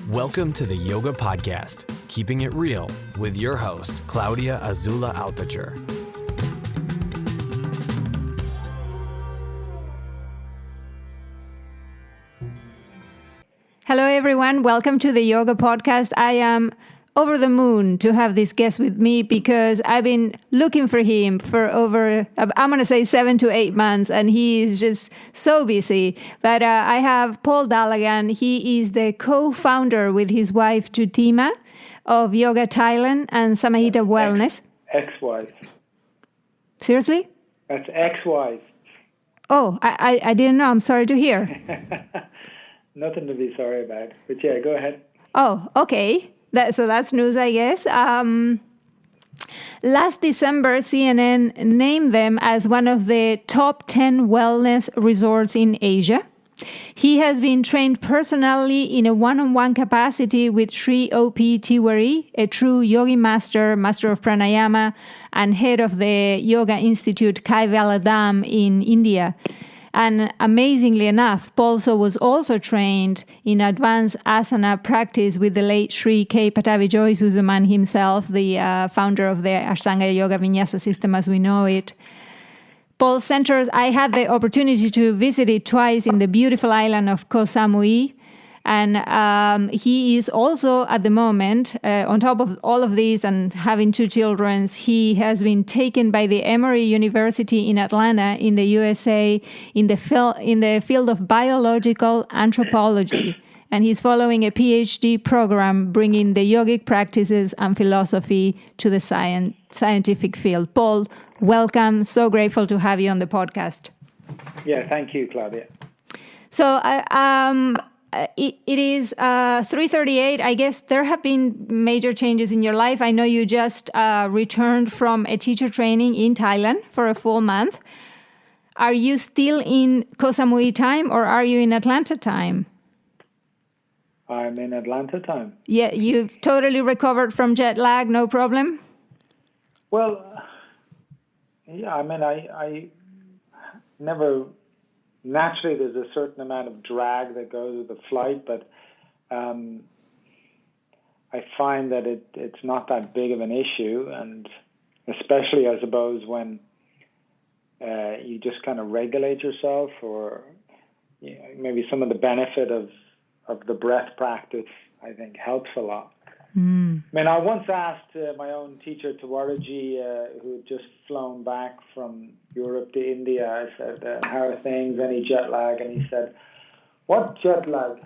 Welcome to the Yoga Podcast, Keeping It Real, with your host, Claudia Azula Altucher. Hello, everyone. Welcome to the Yoga Podcast. I am over the moon to have this guest with me because I've been looking for him for over, I'm going to say 7 to 8 months, and he is just so busy. But I have Paul Dallaghan. He is the co-founder with his wife, Jutima, of Yoga Thailand and Samahita Wellness. Ex-wife. Seriously? That's ex-wife. Oh, I didn't know. I'm sorry to hear. Nothing to be sorry about. But yeah, go ahead. Oh, okay. So that's news, I guess. Last December, CNN named them as one of the top 10 wellness resorts in Asia. He has been trained personally in a one-on-one capacity with Sri O.P. Tiwari, a true yogi master of pranayama, and head of the Yoga Institute Kaivala Dham in India. And amazingly enough, Paul was also trained in advanced asana practice with the late Sri K. Pattabhi Joy Suzuman himself, the founder of the Ashtanga Yoga Vinyasa system as we know it. Paul's center, I had the opportunity to visit it twice in the beautiful island of Koh Samui. And he is also, at the moment, on top of all of these and having 2 children, he has been taken by the Emory University in Atlanta in the USA in the field of biological anthropology. And he's following a PhD program bringing the yogic practices and philosophy to the scientific field. Paul, welcome. So grateful to have you on the podcast. Yeah, thank you, Claudia. So, it is 3:38. I guess there have been major changes in your life. I know you just returned from a teacher training in Thailand for a full month. Are you still in Koh Samui time or are you in Atlanta time? I'm in Atlanta time. Yeah, you've totally recovered from jet lag, no problem? Well, yeah, I mean, I never... Naturally, there's a certain amount of drag that goes with the flight, but I find that it's not that big of an issue, and especially, I suppose, when you just kind of regulate yourself, or maybe some of the benefit of the breath practice, I think, helps a lot. I mean, I once asked my own teacher, Tiwari, who had just flown back from Europe to India, I said, how are things, any jet lag? And he said, what jet lag?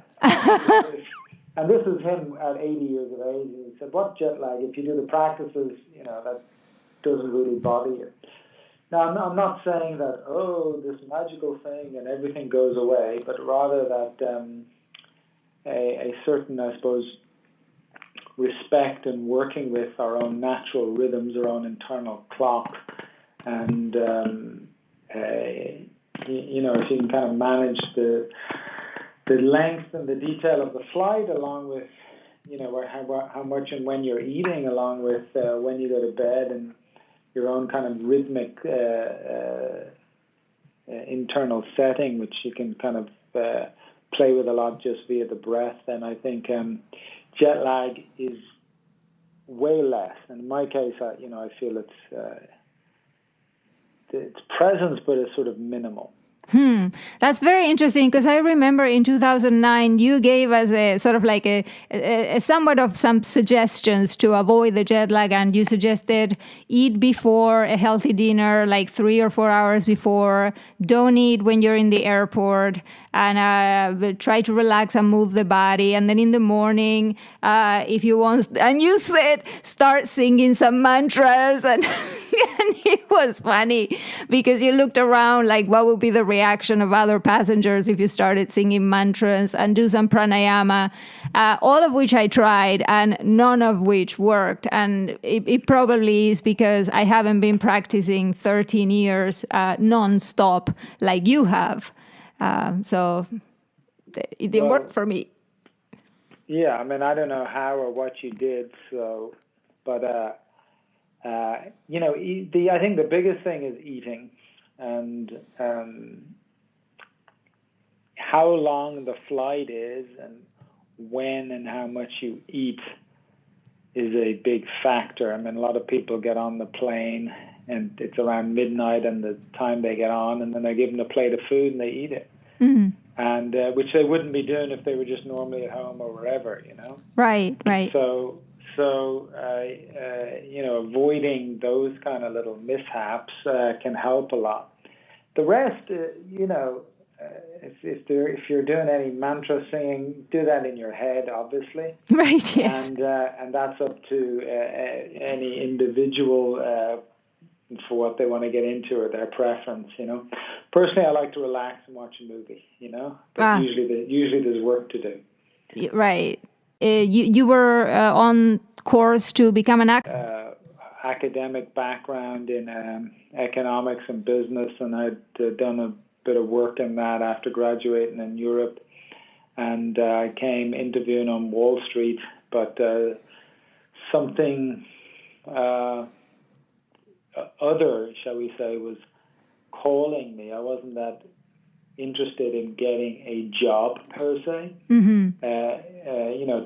And this is him at 80 years of age. And he said, what jet lag? If you do the practices, that doesn't really bother you. Now, I'm not saying that, this magical thing and everything goes away, but rather that a certain, I suppose, respect and working with our own natural rhythms, our own internal clock, and if you can kind of manage the length and the detail of the flight, along with how much and when you're eating, along with when you go to bed, and your own kind of rhythmic internal setting, which you can kind of play with a lot just via the breath, then I think jet lag is way less. And in my case, I feel it's presence, but it's sort of minimal. That's very interesting, because I remember in 2009 you gave us a sort of like a somewhat of some suggestions to avoid the jet lag, and you suggested eat before a healthy dinner, like 3 or 4 hours before, don't eat when you're in the airport, and try to relax and move the body, and then in the morning, if you want, and you said start singing some mantras, and, and it was funny because you looked around like what would be the reaction of other passengers if you started singing mantras, and do some pranayama, all of which I tried and none of which worked. And it probably is because I haven't been practicing 13 years non-stop like you have. So it didn't work for me. Yeah, I mean, I don't know how or what you did, but I think the biggest thing is eating. And how long the flight is and when and how much you eat is a big factor. I mean, a lot of people get on the plane and it's around midnight and the time they get on, and then they're given a plate of food and they eat it. Mm-hmm. And which they wouldn't be doing if they were just normally at home or wherever, you know. Right. So avoiding those kind of little mishaps can help a lot. The rest, if you're doing any mantra singing, do that in your head, obviously. Right. Yes. And that's up to any individual for what they want to get into or their preference, you know. Personally, I like to relax and watch a movie, you know. But usually there's work to do. Right. You were on course to become an actor. Academic background in economics and business, and I'd done a bit of work in that after graduating in Europe, and I came interviewing on Wall Street, but something other, shall we say, was calling me. I wasn't that interested in getting a job per se. Mm-hmm.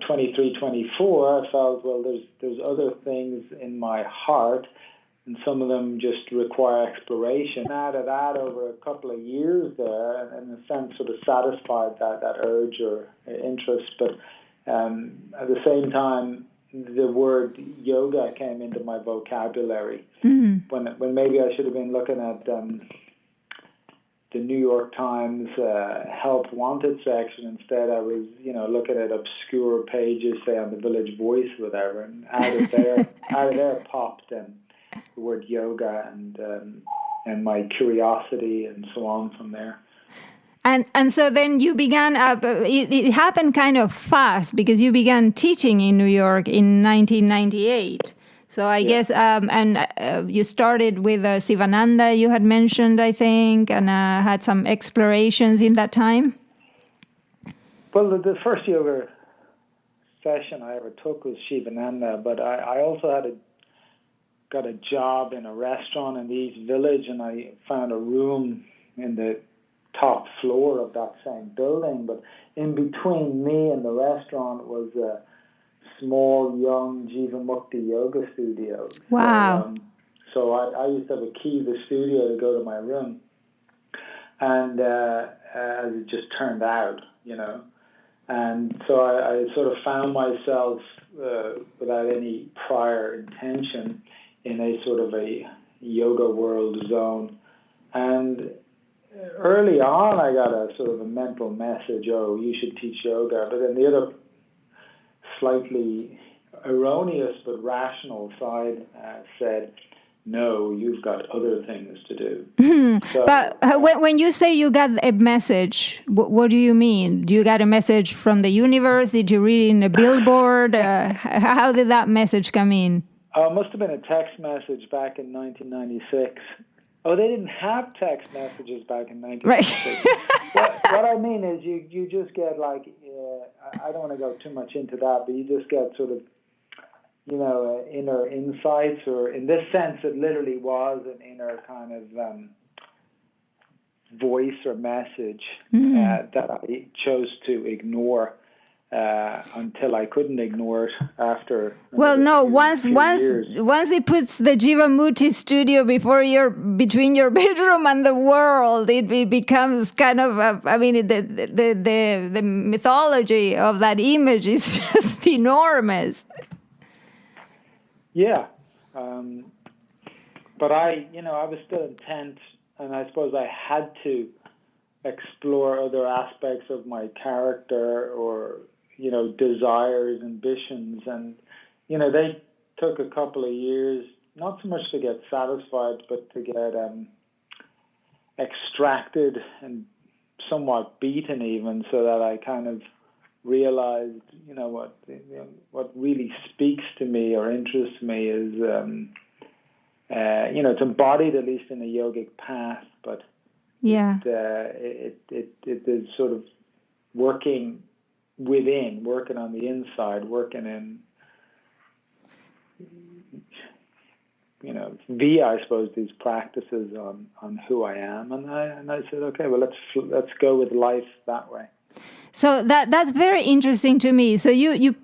23, 24, I felt, well, there's other things in my heart, and some of them just require exploration. Out of that, over a couple of years there, and in a sense sort of satisfied that urge or interest, but at the same time, the word yoga came into my vocabulary. Mm-hmm. When maybe I should have been looking at the New York Times help wanted section. Instead, I was, looking at obscure pages, say on the Village Voice, or whatever, and out of there popped the word yoga and my curiosity and so on from there. And so then you began. It happened kind of fast because you began teaching in New York in 1998. So I guess, you started with Sivananda, you had mentioned, I think, and had some explorations in that time? Well, the first yoga session I ever took was Shivananda, but I also got a job in a restaurant in the East Village, and I found a room in the top floor of that same building. But in between me and the restaurant was a small, young Jiva Mukti yoga studio. Wow. So I used to have a key to the studio to go to my room. And as it just turned out, And so I sort of found myself, without any prior intention, in a sort of a yoga world zone. And early on, I got a sort of a mental message, oh, you should teach yoga. But then the other slightly erroneous but rational side said, no, you've got other things to do. So, but when you say you got a message, what do you mean? Do you got a message from the universe? Did you read it in a billboard? How did that message come in? It must have been a text message back in 1996. Oh, they didn't have text messages back in 1996. Right. what I mean is you just get like, I don't want to go too much into that, but you just get sort of, inner insights, or in this sense, it literally was an inner kind of voice or message that I chose to ignore until I couldn't ignore it after. Well, no, once it puts the Jivamukti studio between your bedroom and the world, it becomes kind of the mythology of that image is just enormous. Yeah, but I was still intent, and I suppose I had to explore other aspects of my character or, desires, ambitions, and, they took a couple of years, not so much to get satisfied, but to get extracted and somewhat beaten even, so that I kind of realized, what really speaks to me or interests me is, it's embodied at least in a yogic path, but it is sort of working within, working on the inside, working in, via, I suppose, these practices on who I am, and I said, okay, well, let's go with life that way. So that's very interesting to me. So you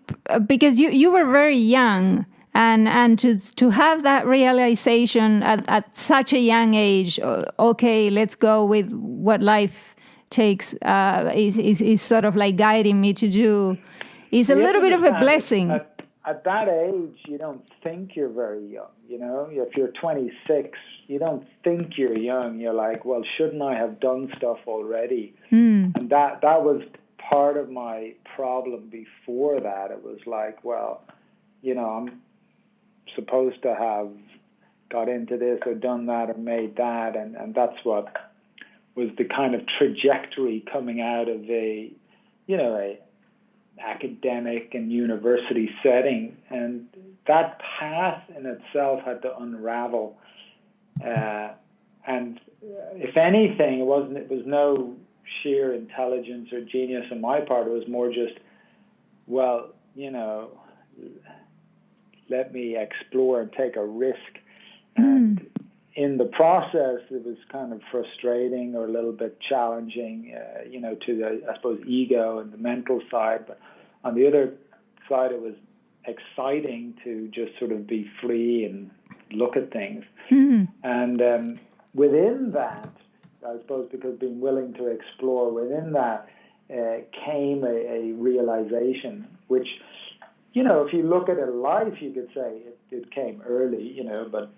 because you were very young, and to have that realization at such a young age, okay, let's go with what life takes, is sort of like guiding me to do, is a little bit of a blessing. At that age, you don't think you're very young. You know, if you're 26, you don't think you're young. You're like, well, shouldn't I have done stuff already? And that was part of my problem before that. It was like, well, you know, I'm supposed to have got into this or done that or made that, and that's what was the kind of trajectory coming out of a academic and university setting, and that path in itself had to unravel. And if anything, it was no sheer intelligence or genius on my part. It was more just, well, you know, let me explore and take a risk. And in the process, it was kind of frustrating or a little bit challenging, to the, I suppose, ego and the mental side. But on the other side, it was exciting to just sort of be free and look at things. And within that, I suppose, because being willing to explore, within that came a realization, which, you know, if you look at it life, you could say it came early, you know, but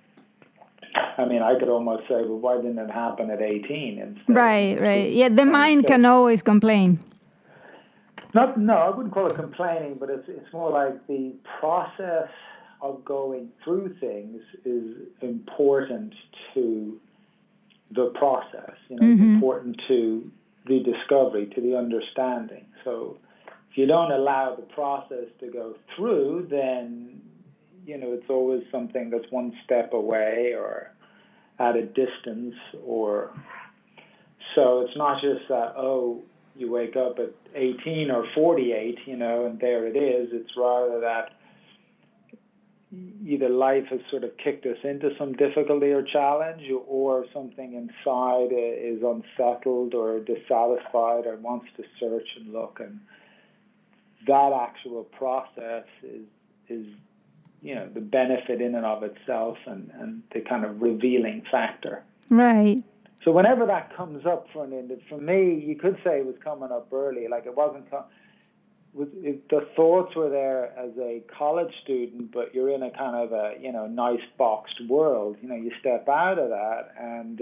I mean, I could almost say, well, why didn't it happen at 18 instead? Right. Yeah, the mind can always complain. No, I wouldn't call it complaining, but it's more like the process of going through things is important to the process. You know, it's important to the discovery, to the understanding. So if you don't allow the process to go through, then, you know, it's always something that's one step away or at a distance. Or so it's not just that, you wake up at 18 or 48, you know, and there it is. It's rather that either life has sort of kicked us into some difficulty or challenge, or something inside is unsettled or dissatisfied or wants to search and look. And that actual process is you know, the benefit in and of itself and the kind of revealing factor. Right. So whenever that comes up for me, you could say it was coming up early. Like it wasn't. The thoughts were there as a college student, but you're in a kind of a nice boxed world. You know, you step out of that, and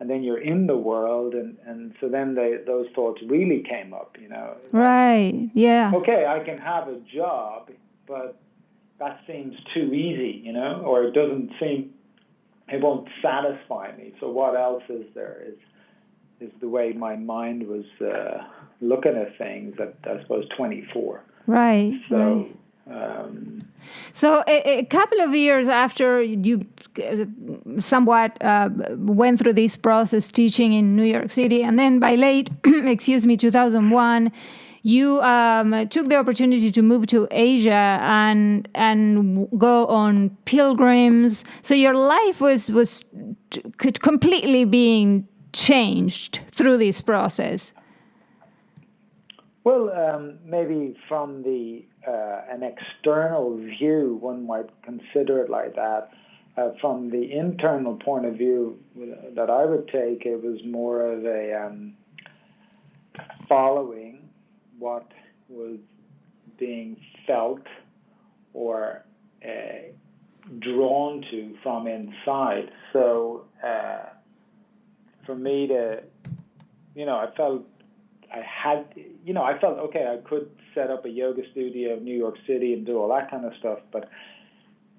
then you're in the world, and so then those thoughts really came up. You know. Right. Yeah. Okay, I can have a job, but that seems too easy. You know, or it doesn't seem. It won't satisfy me. So what else is there? Is the way my mind was looking at things at, I suppose, 24. Right. So, right. So a couple of years after you somewhat went through this process teaching in New York City, and then by late, 2001, you took the opportunity to move to Asia and go on pilgrims. So your life was completely being changed through this process. Well, maybe from an external view, one might consider it like that. From the internal point of view that I would take, it was more of a following what was being felt or drawn to from inside. So for me to, I felt okay, I could set up a yoga studio in New York City and do all that kind of stuff, but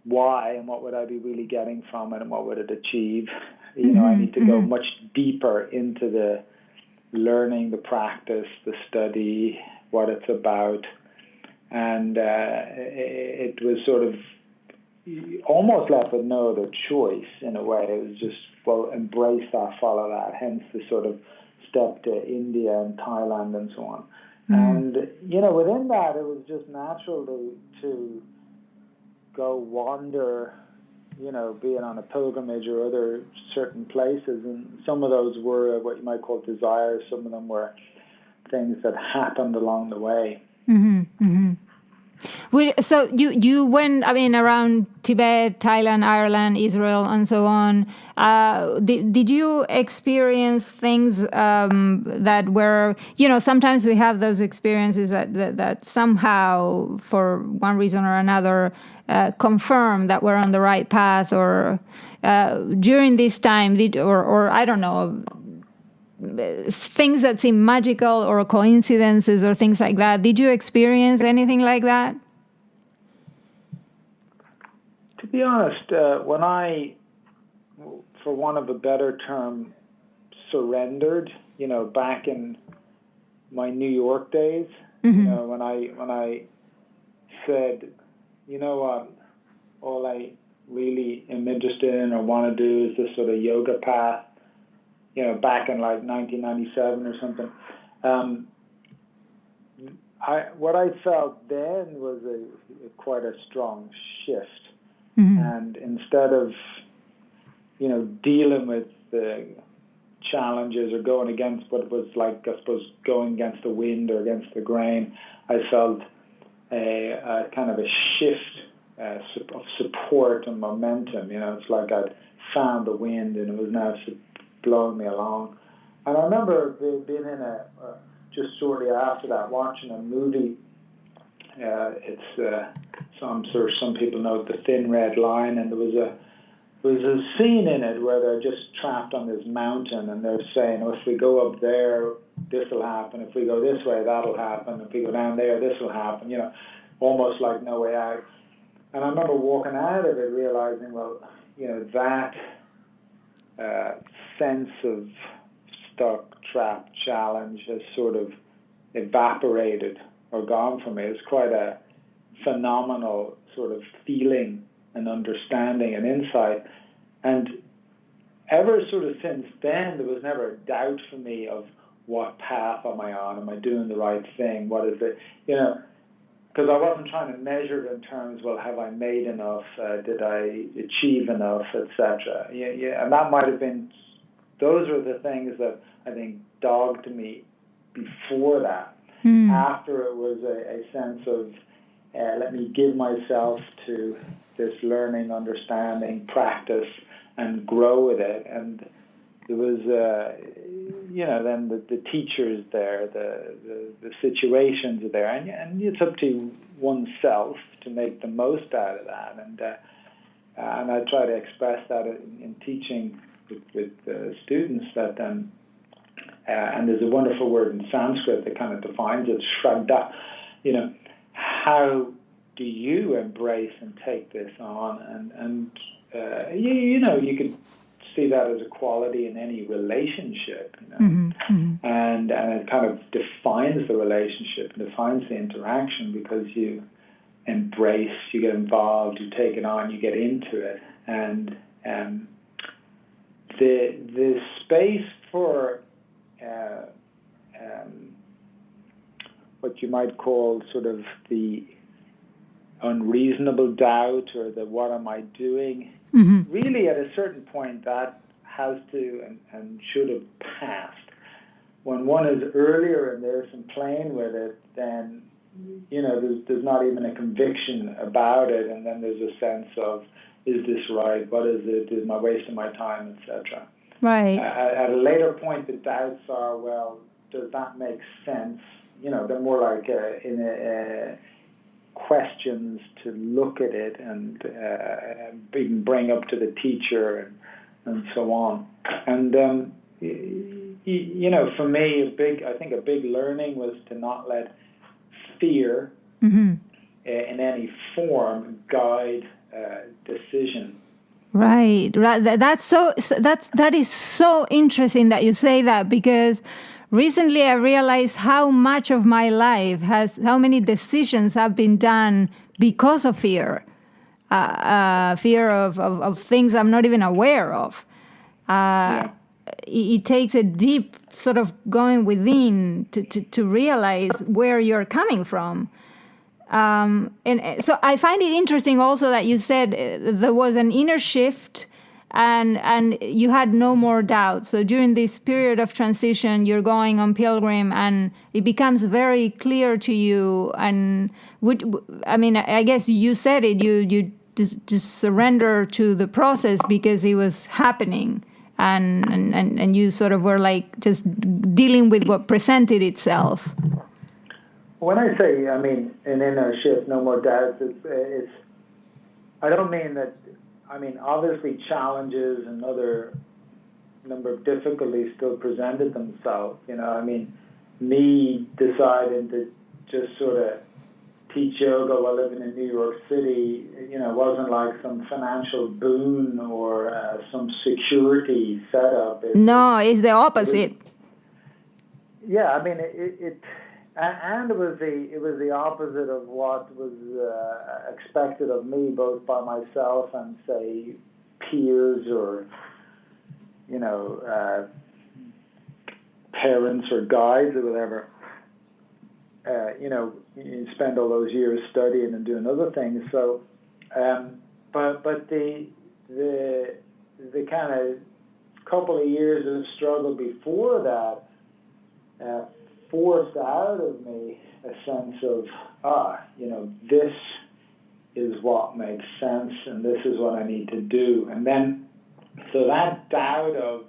why and what would I be really getting from it and what would it achieve? I need to go much deeper into the learning, the practice, the study, what it's about. And it was sort of almost left with no other choice in a way. It was just, embrace that, follow that, hence the sort of step to India and Thailand and so on. And, within that, it was just natural to go wander, being on a pilgrimage or other certain places. And some of those were what you might call desires. Some of them were things that happened along the way. So you went, I mean, around Tibet, Thailand, Ireland, Israel, and so on. Did you experience things that were, sometimes we have those experiences that somehow, for one reason or another, confirm that we're on the right path, or during this time, or I don't know, things that seem magical or coincidences or things like that. Did you experience anything like that? To be honest, when I, for want of a better term, surrendered, back in my New York days, when I said, you know what, all I really am interested in or want to do is this sort of yoga path, back in like 1997 or something. What I felt then was quite a strong shift. And instead of, dealing with the challenges or going against what was like, I suppose, going against the wind or against the grain, I felt a kind of a shift of support and momentum. It's like I'd found the wind and it was now blowing me along. And I remember being in just shortly after that, watching a movie. I'm sure some people know The Thin Red Line, and there was a scene in it where they're just trapped on this mountain, and they're saying, if we go up there, this will happen. If we go this way, that'll happen. If we go down there, this will happen. Almost like No Way Out. And I remember walking out of it realizing, that sense of stuck, trapped, challenge has sort of evaporated or gone from me. It's quite a phenomenal sort of feeling and understanding and insight. And ever sort of since then, there was never a doubt for me of what path am I on? Am I doing the right thing? What is it? Because I wasn't trying to measure it in terms, have I made enough? Did I achieve enough, etc. Yeah, and that might have been, those are the things that I think dogged me before that. After it was a sense of, let me give myself to this learning, understanding, practice, and grow with it. And there was, then the teachers there, the situations are there, and it's up to oneself to make the most out of that. And I try to express that in teaching with students that. And there's a wonderful word in Sanskrit that kind of defines it, shraddha. How do you embrace and take this on? And you could see that as a quality in any relationship, and it kind of defines the relationship, defines the interaction, because you embrace, you get involved, you take it on, you get into it, and the space for what you might call sort of the unreasonable doubt or the what am I doing, really at a certain point that has to and should have passed. When one is earlier and there's some playing with it, then there's not even a conviction about it, and then there's a sense of, is this right? What is it? Is my wasting my time, etc. Right. At a later point, the doubts are, does that make sense? They're more like questions to look at it and even bring up to the teacher and so on. And for me, a big learning was to not let fear in any form guide decision. Right. That is so interesting that you say that, because recently I realized how much of my life how many decisions have been done because of fear, fear of things I'm not even aware of. It takes a deep sort of going within to realize where you're coming from. And so I find it interesting also that you said there was an inner shift and you had no more doubt. So during this period of transition, you're going on pilgrim, and it becomes very clear to you. And I guess you said it. You just surrender to the process because it was happening, and you sort of were like just dealing with what presented itself. When I say, an inner shift, no more doubts, it's I don't mean that. Obviously challenges and other number of difficulties still presented themselves. Me deciding to just sort of teach yoga while living in New York City, wasn't like some financial boon or some security setup. No, it's the opposite. And it was the opposite of what was expected of me, both by myself and, say, peers or, parents or guides or whatever. You spend all those years studying and doing other things. So, but the kind of couple of years of struggle before that forced out of me a sense of, this is what makes sense and this is what I need to do. And then, so that doubt of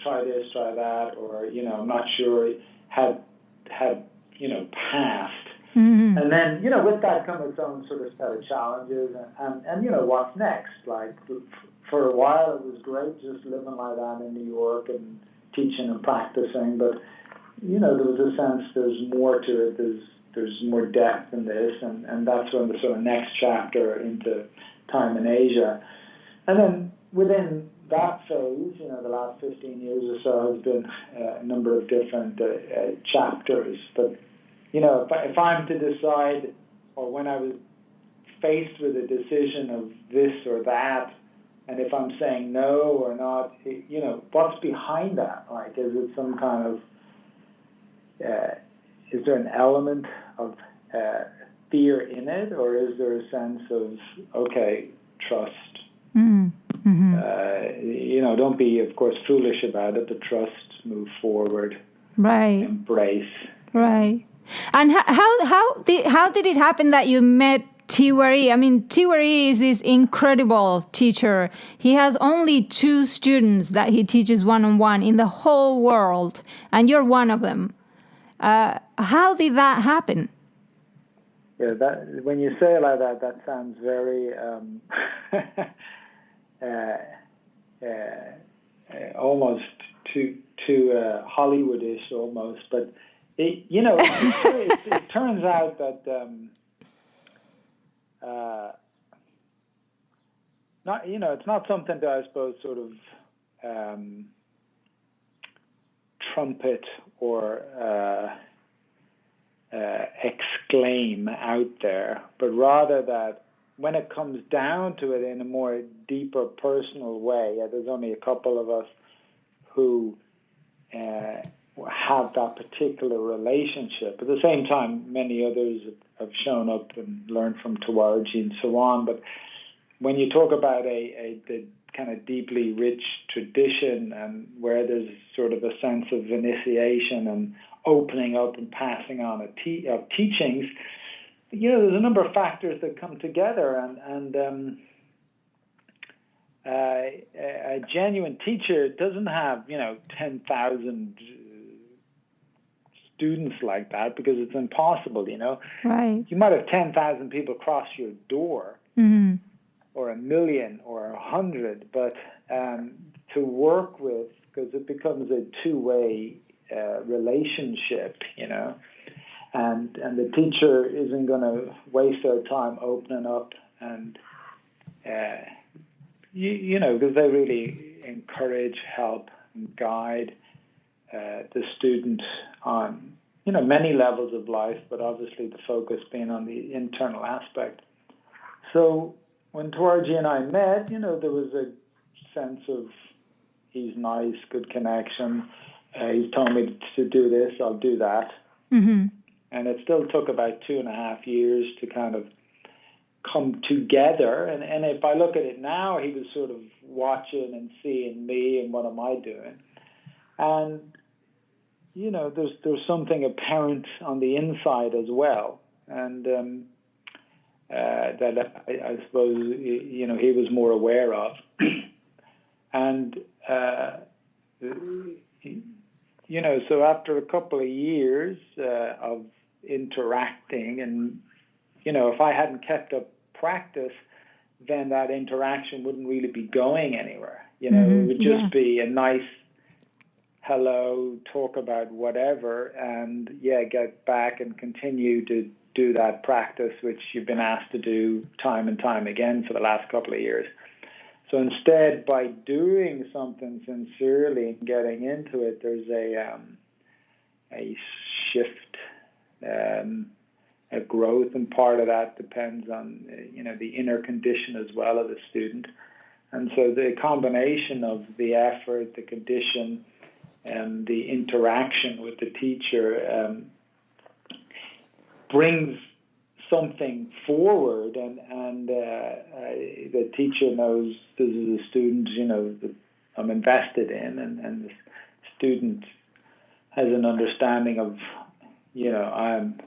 try this, try that, or, I'm not sure, had passed. Mm-hmm. And then, with that come its own sort of set of challenges and what's next? Like, for a while it was great just living like that in New York and teaching and practicing, but there was a sense there's more to it, there's more depth in this, and that's when the sort of next chapter into time in Asia. And then within that phase, the last 15 years or so has been a number of different chapters. But, if I'm to decide, or when I was faced with a decision of this or that, and if I'm saying no or not, what's behind that? Like, is it some kind of is there an element of fear in it, or is there a sense of, okay, trust? Mm-hmm. Don't be, of course, foolish about it, but trust, move forward, right? Embrace, right? And how did it happen that you met Tiwari? Tiwari is this incredible teacher. He has only 2 students that he teaches one-on-one in the whole world, and you're one of them. How did that happen? Yeah, that when you say it like that, that sounds very almost too Hollywoodish almost. But it turns out that it's not something that I suppose sort of trumpet or exclaim out there, but rather that when it comes down to it in a more deeper personal way, there's only a couple of us who have that particular relationship. At the same time, many others have shown up and learned from Tawarji and so on. But when you talk about the kind of deeply rich tradition and where there's sort of a sense of initiation and opening up and passing on of teachings, there's a number of factors that come together, and a genuine teacher doesn't have 10,000 students like that, because it's impossible. Right. You might have 10,000 people cross your door. Mm-hmm. Or 1 million or 100, but to work with, because it becomes a two-way relationship, and the teacher isn't going to waste their time opening up and because they really encourage, help, and guide the student on many levels of life, but obviously the focus being on the internal aspect. So when Tawarji and I met, there was a sense of he's nice, good connection. He's told me to do this, I'll do that. Mm-hmm. And it still took about 2.5 years to kind of come together. And if I look at it now, he was sort of watching and seeing me and what am I doing. And, there's something apparent on the inside as well. And that I suppose, he was more aware of. And, so after a couple of years of interacting and, if I hadn't kept up practice, then that interaction wouldn't really be going anywhere. It would just be a nice hello, talk about whatever, and get back and continue to do that practice, which you've been asked to do time and time again for the last couple of years. So instead, by doing something sincerely and getting into it, there's a shift, a growth, and part of that depends on the inner condition as well of the student. And so the combination of the effort, the condition, and the interaction with the teacher brings something forward, and the teacher knows this is a student that I'm invested in, and the student has an understanding of I'm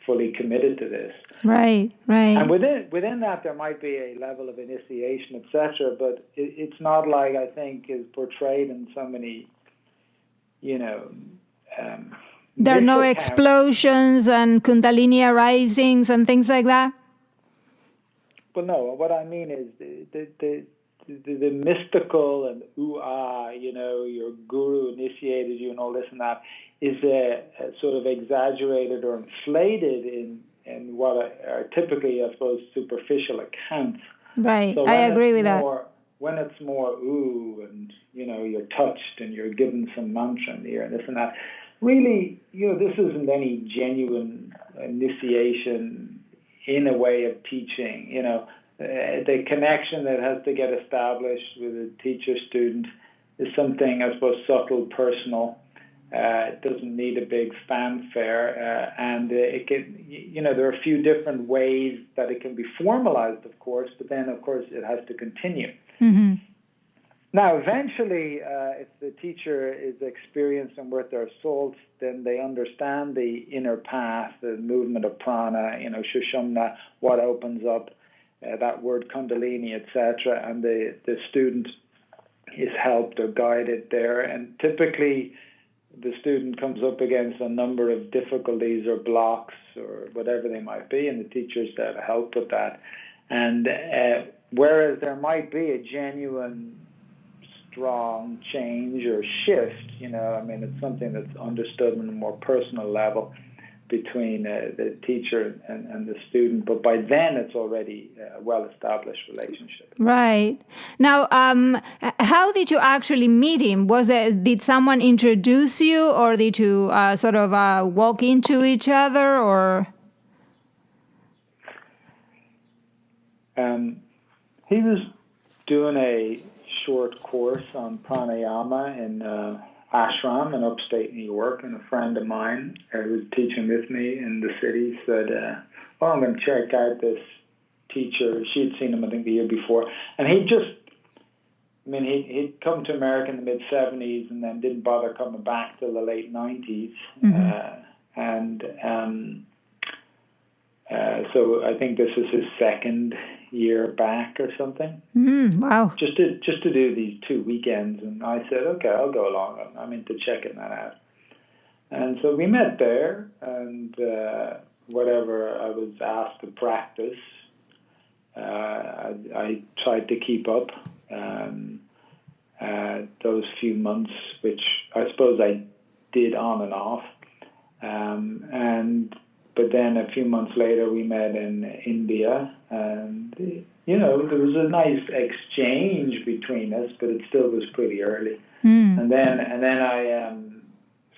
fully committed to this. Right. And within that, there might be a level of initiation, etc. But it's not like I think is portrayed in so many, there are no explosions and Kundalini arisings and things like that. Well, no. What I mean is the mystical and your guru initiated you and all this and that is a sort of exaggerated or inflated in what are typically, I suppose, superficial accounts. Right, so I agree with that. When it's more and you're touched and you're given some mantra in the ear and this and that, really, this isn't any genuine initiation in a way of teaching. The connection that has to get established with a teacher-student is something, I suppose, subtle, personal. It doesn't need a big fanfare, and it can, there are a few different ways that it can be formalized, of course, but then, of course, it has to continue. Mm-hmm. Now, eventually, if the teacher is experienced and worth their salt, then they understand the inner path, the movement of prana, Shushumna, what opens up, that word Kundalini, etc., and the student is helped or guided there. And typically, the student comes up against a number of difficulties or blocks or whatever they might be, and the teacher's there to help with that. And whereas there might be a genuine strong change or shift, it's something that's understood on a more personal level between the teacher and the student, but by then it's already a well-established relationship. Right. Now, how did you actually meet him? Did someone introduce you, or did you sort of walk into each other, or? He was doing a short course on pranayama in ashram in upstate New York, and a friend of mine who was teaching with me in the city said, I'm going to check out this teacher. She'd seen him, I think, the year before. And he'd come to America in the mid-'70s and then didn't bother coming back till the late 90s. Mm-hmm. So I think this is his second year back or something. Wow. Just to do these 2 weekends, and I said, okay, I'll go along. I'm into checking that out. And so we met there, and whatever I was asked to practice, I tried to keep up those few months, which I suppose I did on and off. But then a few months later, we met in India, and, there was a nice exchange between us, but it still was pretty early. And then I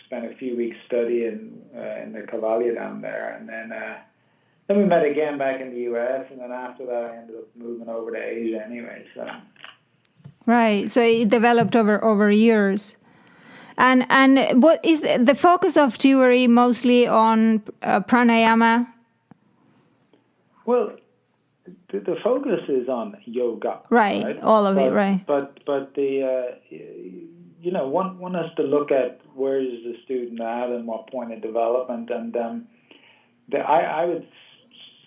spent a few weeks studying in the Kavalya down there, and then we met again back in the U.S., and then after that, I ended up moving over to Asia anyway. So. Right, so it developed over years. And what is the focus of Tiwari mostly on pranayama? Well, the focus is on yoga, right? All of it, right? But the one has to look at where is the student at and what point of development, and I would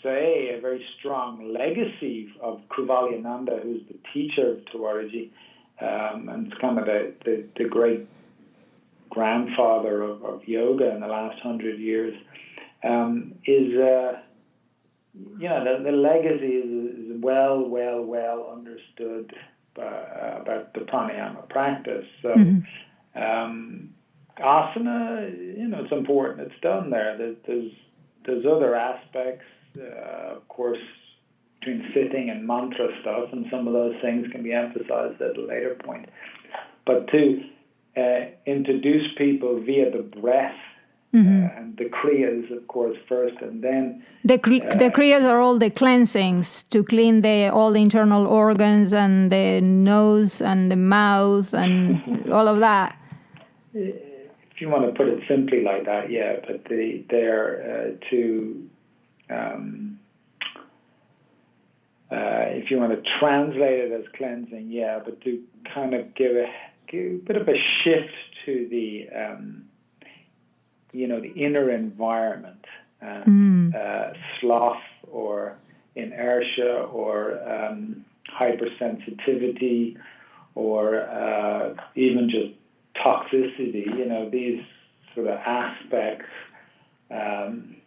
say a very strong legacy of Kruvaliananda, who's the teacher of Tawariji, and it's kind of the great grandfather of yoga in the last 100 years, is the legacy is well understood about the pranayama practice. So asana, it's important. It's done there. There's other aspects, of course, between sitting and mantra stuff, and some of those things can be emphasized at a later point. But to introduce people via the breath, and the kriyas, of course, first, and then the kriyas are all the cleansings to clean all the internal organs and the nose and the mouth and all of that. If you want to put it simply like that, yeah. But they're to if you want to translate it as cleansing, yeah. But to kind of give a bit of a shift to the the inner environment, sloth or inertia or hypersensitivity or even just toxicity, these sort of aspects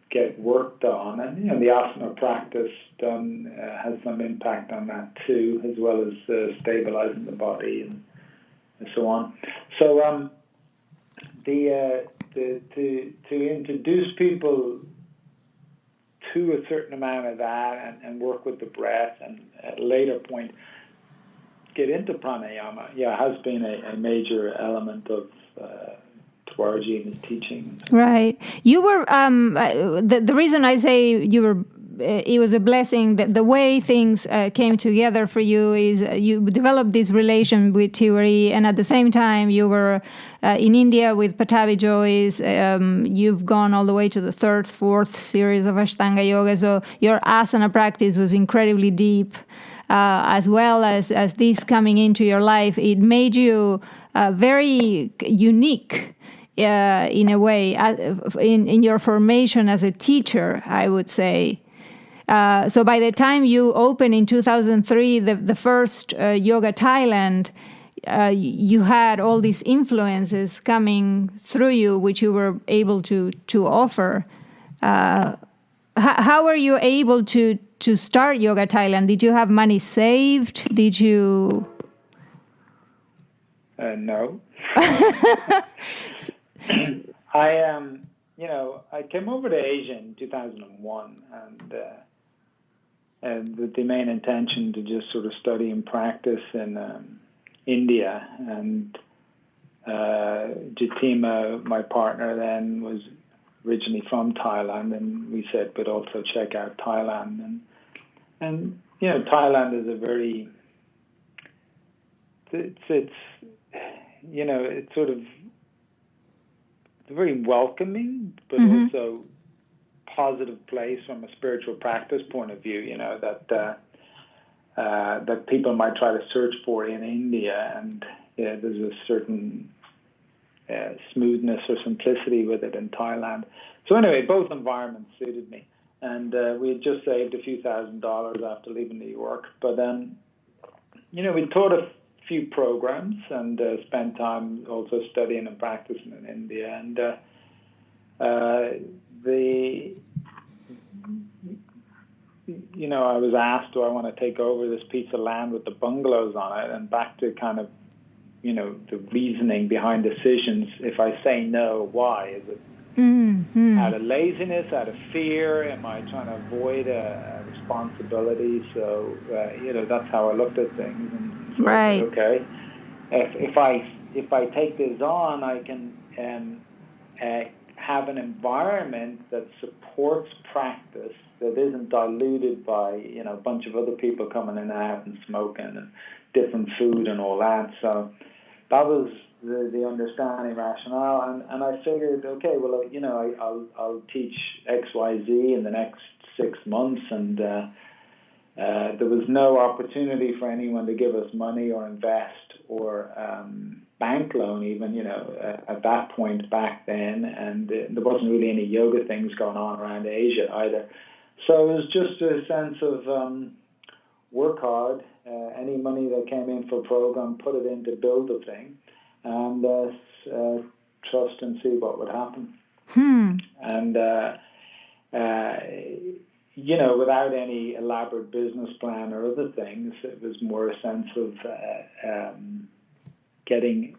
get worked on, and the asana practice done has some impact on that too, as well as stabilizing the body and so on. So to introduce people to a certain amount of that and work with the breath, and at a later point get into pranayama, has been a major element of Tawariji and his teaching. Right. You were the reason I say you were. It was a blessing that the way things came together for you is you developed this relation with Tiwari, and at the same time you were in India with Pattabhi Jois. You've gone all the way to the third, fourth series of Ashtanga yoga, so your asana practice was incredibly deep, as well as this coming into your life. It made you very unique. In a way, in your formation as a teacher, I would say. So by the time you opened in 2003, the first Yoga Thailand, you had all these influences coming through you, which you were able to offer. How were you able to start Yoga Thailand? Did you have money saved? Did you? No. I came over to Asia in 2001, and with the main intention to just sort of study and practice in India. And Jitima, my partner then, was originally from Thailand, and we said, but also check out Thailand. And Thailand is a very, it's sort of very welcoming, but also positive place from a spiritual practice point of view, that people might try to search for in India, and there's a certain smoothness or simplicity with it in Thailand. So anyway, both environments suited me, and we had just saved a few $1,000s after leaving New York, but we taught a few programs and spent time also studying and practicing in India, and I was asked, do I want to take over this piece of land with the bungalows on it? And back to kind of, the reasoning behind decisions. If I say no, why? Is it out of laziness, out of fear? Am I trying to avoid a responsibility? So, that's how I looked at things. And right. Okay. If I take this on, I can have an environment that supports practice, that isn't diluted by a bunch of other people coming in and out and smoking and different food and all that. So that was the understanding rationale, and I figured, okay, well, I'll teach XYZ in the next 6 months, and there was no opportunity for anyone to give us money or invest or bank loan even, at that point back then. And there wasn't really any yoga things going on around Asia either. So it was just a sense of work hard. Any money that came in for a program, put it in to build the thing, and trust and see what would happen. And, without any elaborate business plan or other things, it was more a sense of getting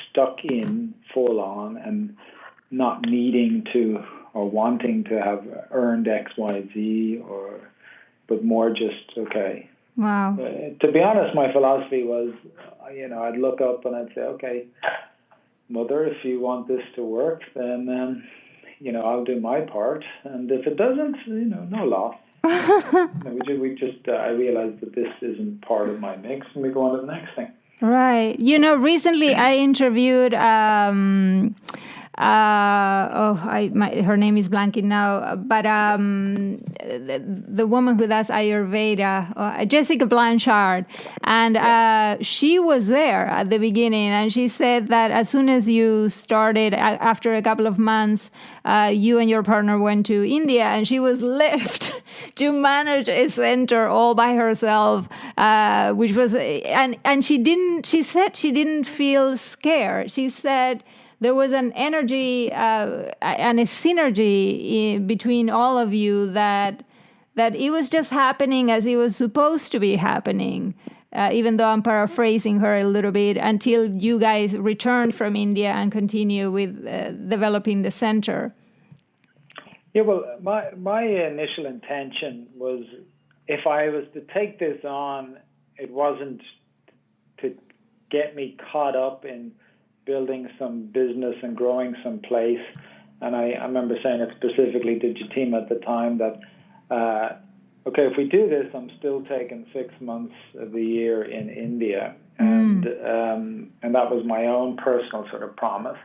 stuck in full on and not needing to or wanting to have earned X, Y, Z, but more just, okay. Wow. To be honest, my philosophy was, I'd look up and I'd say, okay, Mother, if you want this to work, then, I'll do my part. And if it doesn't, no loss. I realized that this isn't part of my mix, and we go on to the next thing. Right. Recently I interviewed, her name is blanking now, but the woman who does Ayurveda, Jessica Blanchard, and she was there at the beginning, and she said that as soon as you started, after a couple of months, you and your partner went to India, and she was left to manage a center all by herself, which was, and she said she didn't feel scared. She said there was an energy and a synergy between all of you that it was just happening as it was supposed to be happening, even though I'm paraphrasing her a little bit, until you guys returned from India and continue with developing the center. Yeah, well, my initial intention was, if I was to take this on, it wasn't to get me caught up in building some business and growing some place. And I remember saying it specifically to Jatima at the time that, okay, if we do this, I'm still taking 6 months of the year in India. And that was my own personal sort of promise.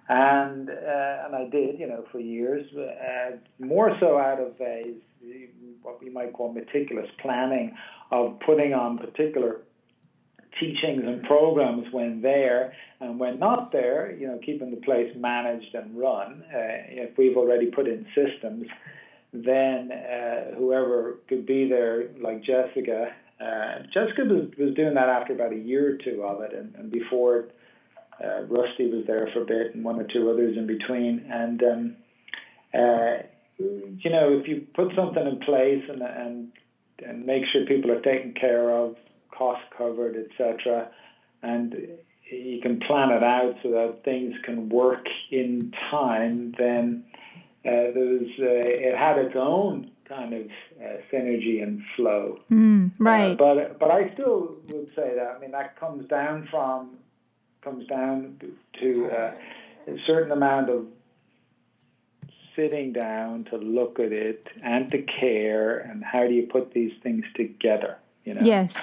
And I did, for years, more so out of what we might call meticulous planning of putting on particular teachings and programs when there, and when not there, keeping the place managed and run. If we've already put in systems, then whoever could be there, like Jessica was doing that after about a year or two of it, and before Rusty was there for a bit, and one or two others in between. And if you put something in place and make sure people are taken care of, cost covered, etc., and you can plan it out so that things can work in time, then it had its own kind of synergy and flow. Right. But I still would say that, that comes down to a certain amount of sitting down to look at it and to care, and how do you put these things together, Yes.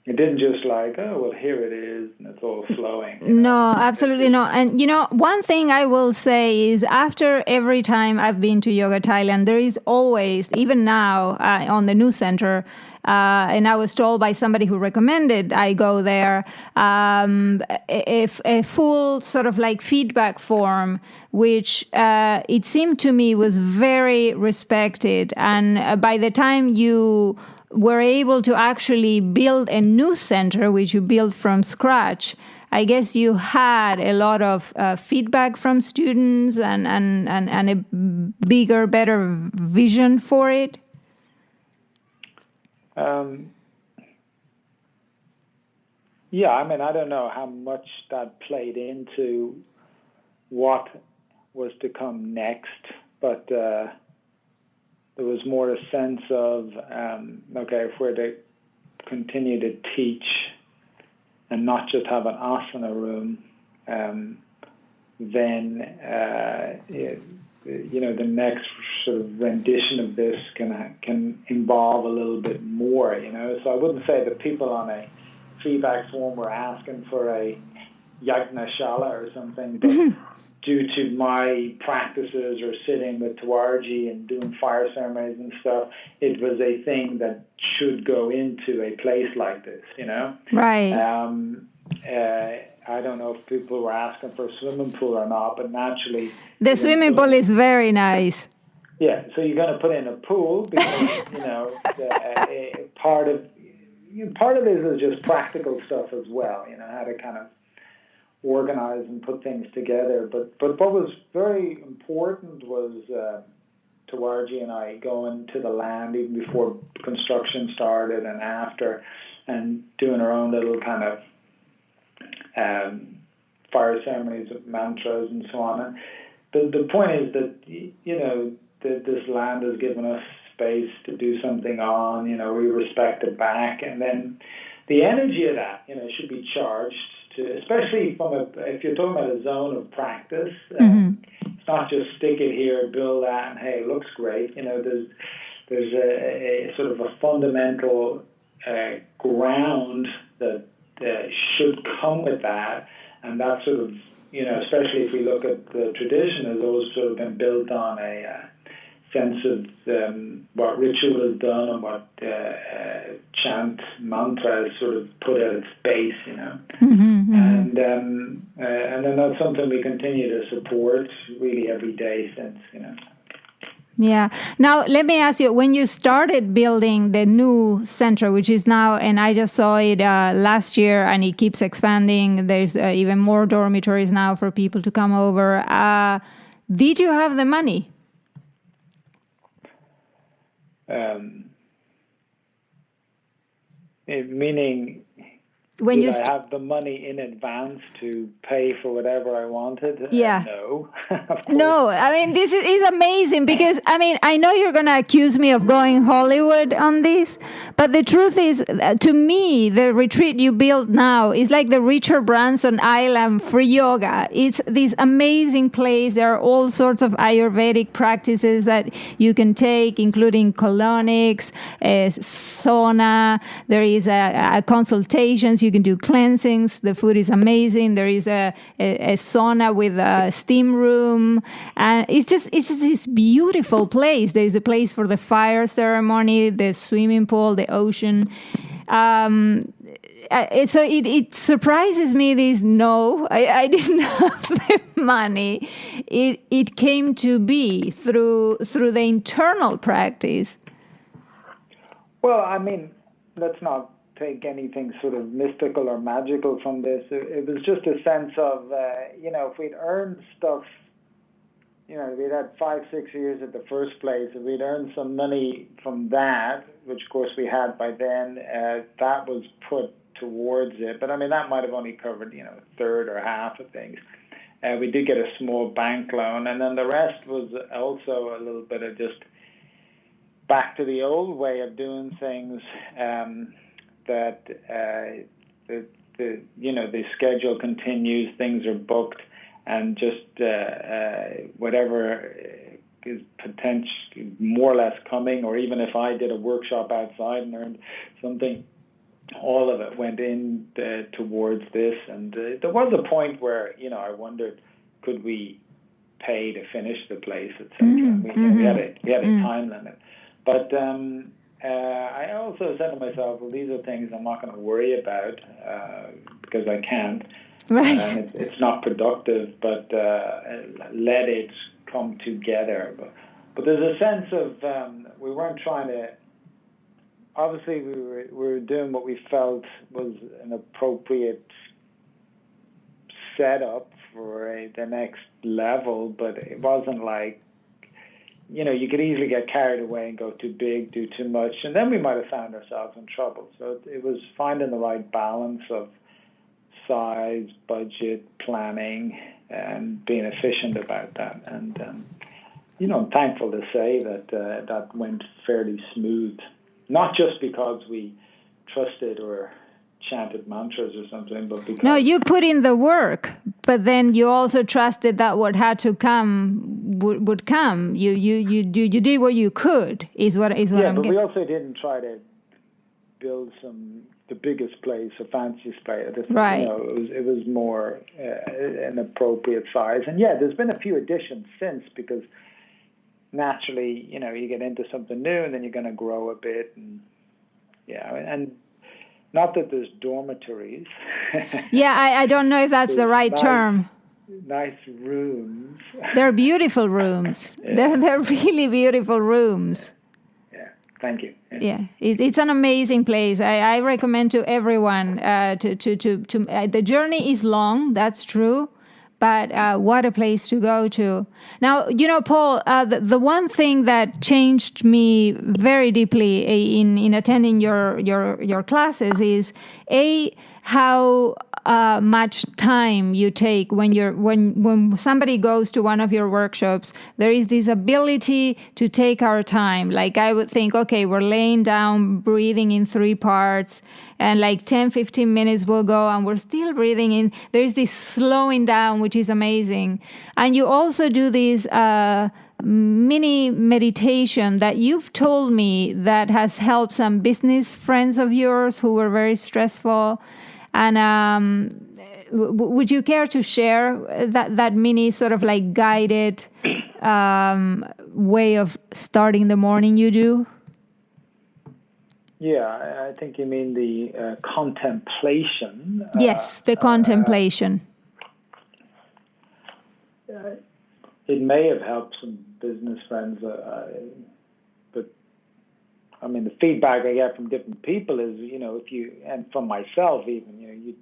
It didn't just like, oh, well, here it is, and it's all flowing. No, absolutely not. And, one thing I will say is, after every time I've been to Yoga Thailand, there is always, even now on the new center, and I was told by somebody who recommended I go there, a full sort of like feedback form, which it seemed to me was very respected. And by the time you were able to actually build a new center, which you built from scratch, I guess you had a lot of feedback from students and a bigger, better vision for it. Yeah, I don't know how much that played into what was to come next, but there was more a sense of, okay, if we're to continue to teach and not just have an asana room, then, the next sort of rendition of this can involve a little bit more, So I wouldn't say that people on a feedback form were asking for a yajna shala or something, but due to my practices or sitting with Tawarji and doing fire ceremonies and stuff, it was a thing that should go into a place like this, Right. I don't know if people were asking for a swimming pool or not, but naturally... The swimming pool is very nice. Yeah, so you're going to put in a pool because, part of this is just practical stuff as well, how to kind of organize and put things together. But what was very important was Tawarji and I going to the land even before construction started and after, and doing our own little kind of fire ceremonies with mantras and so on. And the point is that, that this land has given us space to do something on, we respect it back. And then the energy of that, should be charged to, especially if you're talking about a zone of practice, it's not just stick it here, build that, and hey, it looks great. There's a sort of a fundamental ground that should come with that, and that sort of, especially if we look at the tradition, has always sort of been built on a sense of what ritual is done and what chant mantra is sort of put at its base, and then that's something we continue to support really every day since, Yeah. Now, let me ask you, when you started building the new center, which is now, and I just saw it last year, and it keeps expanding. There's even more dormitories now for people to come over. Did you have the money? Meaning, when did I have the money in advance to pay for whatever I wanted? Yeah. No. No, I mean, this is amazing because, I know you're going to accuse me of going Hollywood on this, but the truth is, to me, the retreat you build now is like the Richard Branson Island for yoga. It's this amazing place. There are all sorts of Ayurvedic practices that you can take, including colonics, sauna. There is a consultations. You can do cleansings. The food is amazing. There is a sauna with a steam room, and it's just this beautiful place. There is a place for the fire ceremony, the swimming pool, the ocean. So it surprises me. I didn't have the money. It came to be through the internal practice. Well, let's not take anything sort of mystical or magical from this. It was just a sense of, if we'd earned stuff, we'd had 5-6 years at the first place, if we'd earned some money from that, which of course we had by then, that was put towards it. But that might have only covered, a third or half of things. We did get a small bank loan, and then the rest was also a little bit of just back to the old way of doing things, that the schedule continues, things are booked, and just whatever is potentially more or less coming, or even if I did a workshop outside and earned something, all of it went in towards this. And there was a point where, I wondered, could we pay to finish the place, etc. We had a time limit. But I also said to myself, well, these are things I'm not going to worry about because I can't. Right. And it's not productive, but let it come together. But there's a sense of we weren't trying to. Obviously, we were doing what we felt was an appropriate setup for the next level, but it wasn't like, you could easily get carried away and go too big, do too much, and then we might have found ourselves in trouble. So it was finding the right balance of size, budget, planning, and being efficient about that. And, I'm thankful to say that that went fairly smooth, not just because we trusted or chanted mantras or something, but because... No, you put in the work, but then you also trusted that what had to come would come. You did what you could, is what I'm getting. Yeah, but we also didn't try to build some the biggest place, a fanciest place. Right. You know, it was more an appropriate size. And yeah, there's been a few additions since, because naturally, you know, you get into something new and then you're going to grow a bit. And yeah, and not that there's dormitories. Yeah, I don't know if that's the right term. Nice rooms. They're beautiful rooms. Yeah. They're really beautiful rooms. Yeah, thank you. Yeah, it's an amazing place. I recommend to everyone the journey is long, that's true, but what a place to go to. Now, you know, Paul, the one thing that changed me very deeply in attending your classes is how much time you take when somebody goes to one of your workshops. There is this ability to take our time. Like I would think, okay, we're laying down, breathing in 3 parts, and like 10-15 minutes will go and we're still breathing in. There's this slowing down, which is amazing. And you also do this mini meditation that you've told me that has helped some business friends of yours who were very stressful. And would you care to share that mini sort of like guided way of starting the morning you do? Yeah, I think you mean the contemplation. Yes, the contemplation. It may have helped some business friends, but I mean, the feedback I get from different people is, you know, and from myself even, you know, you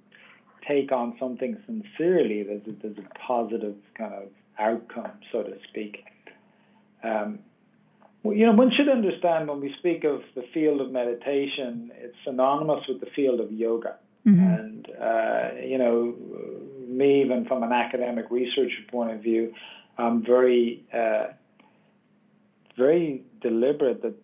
take on something sincerely, there's a positive kind of outcome, so to speak. Well, you know, one should understand when we speak of the field of meditation, it's synonymous with the field of yoga. Mm-hmm. And, you know, me, even from an academic researcher point of view, I'm very, very deliberate that,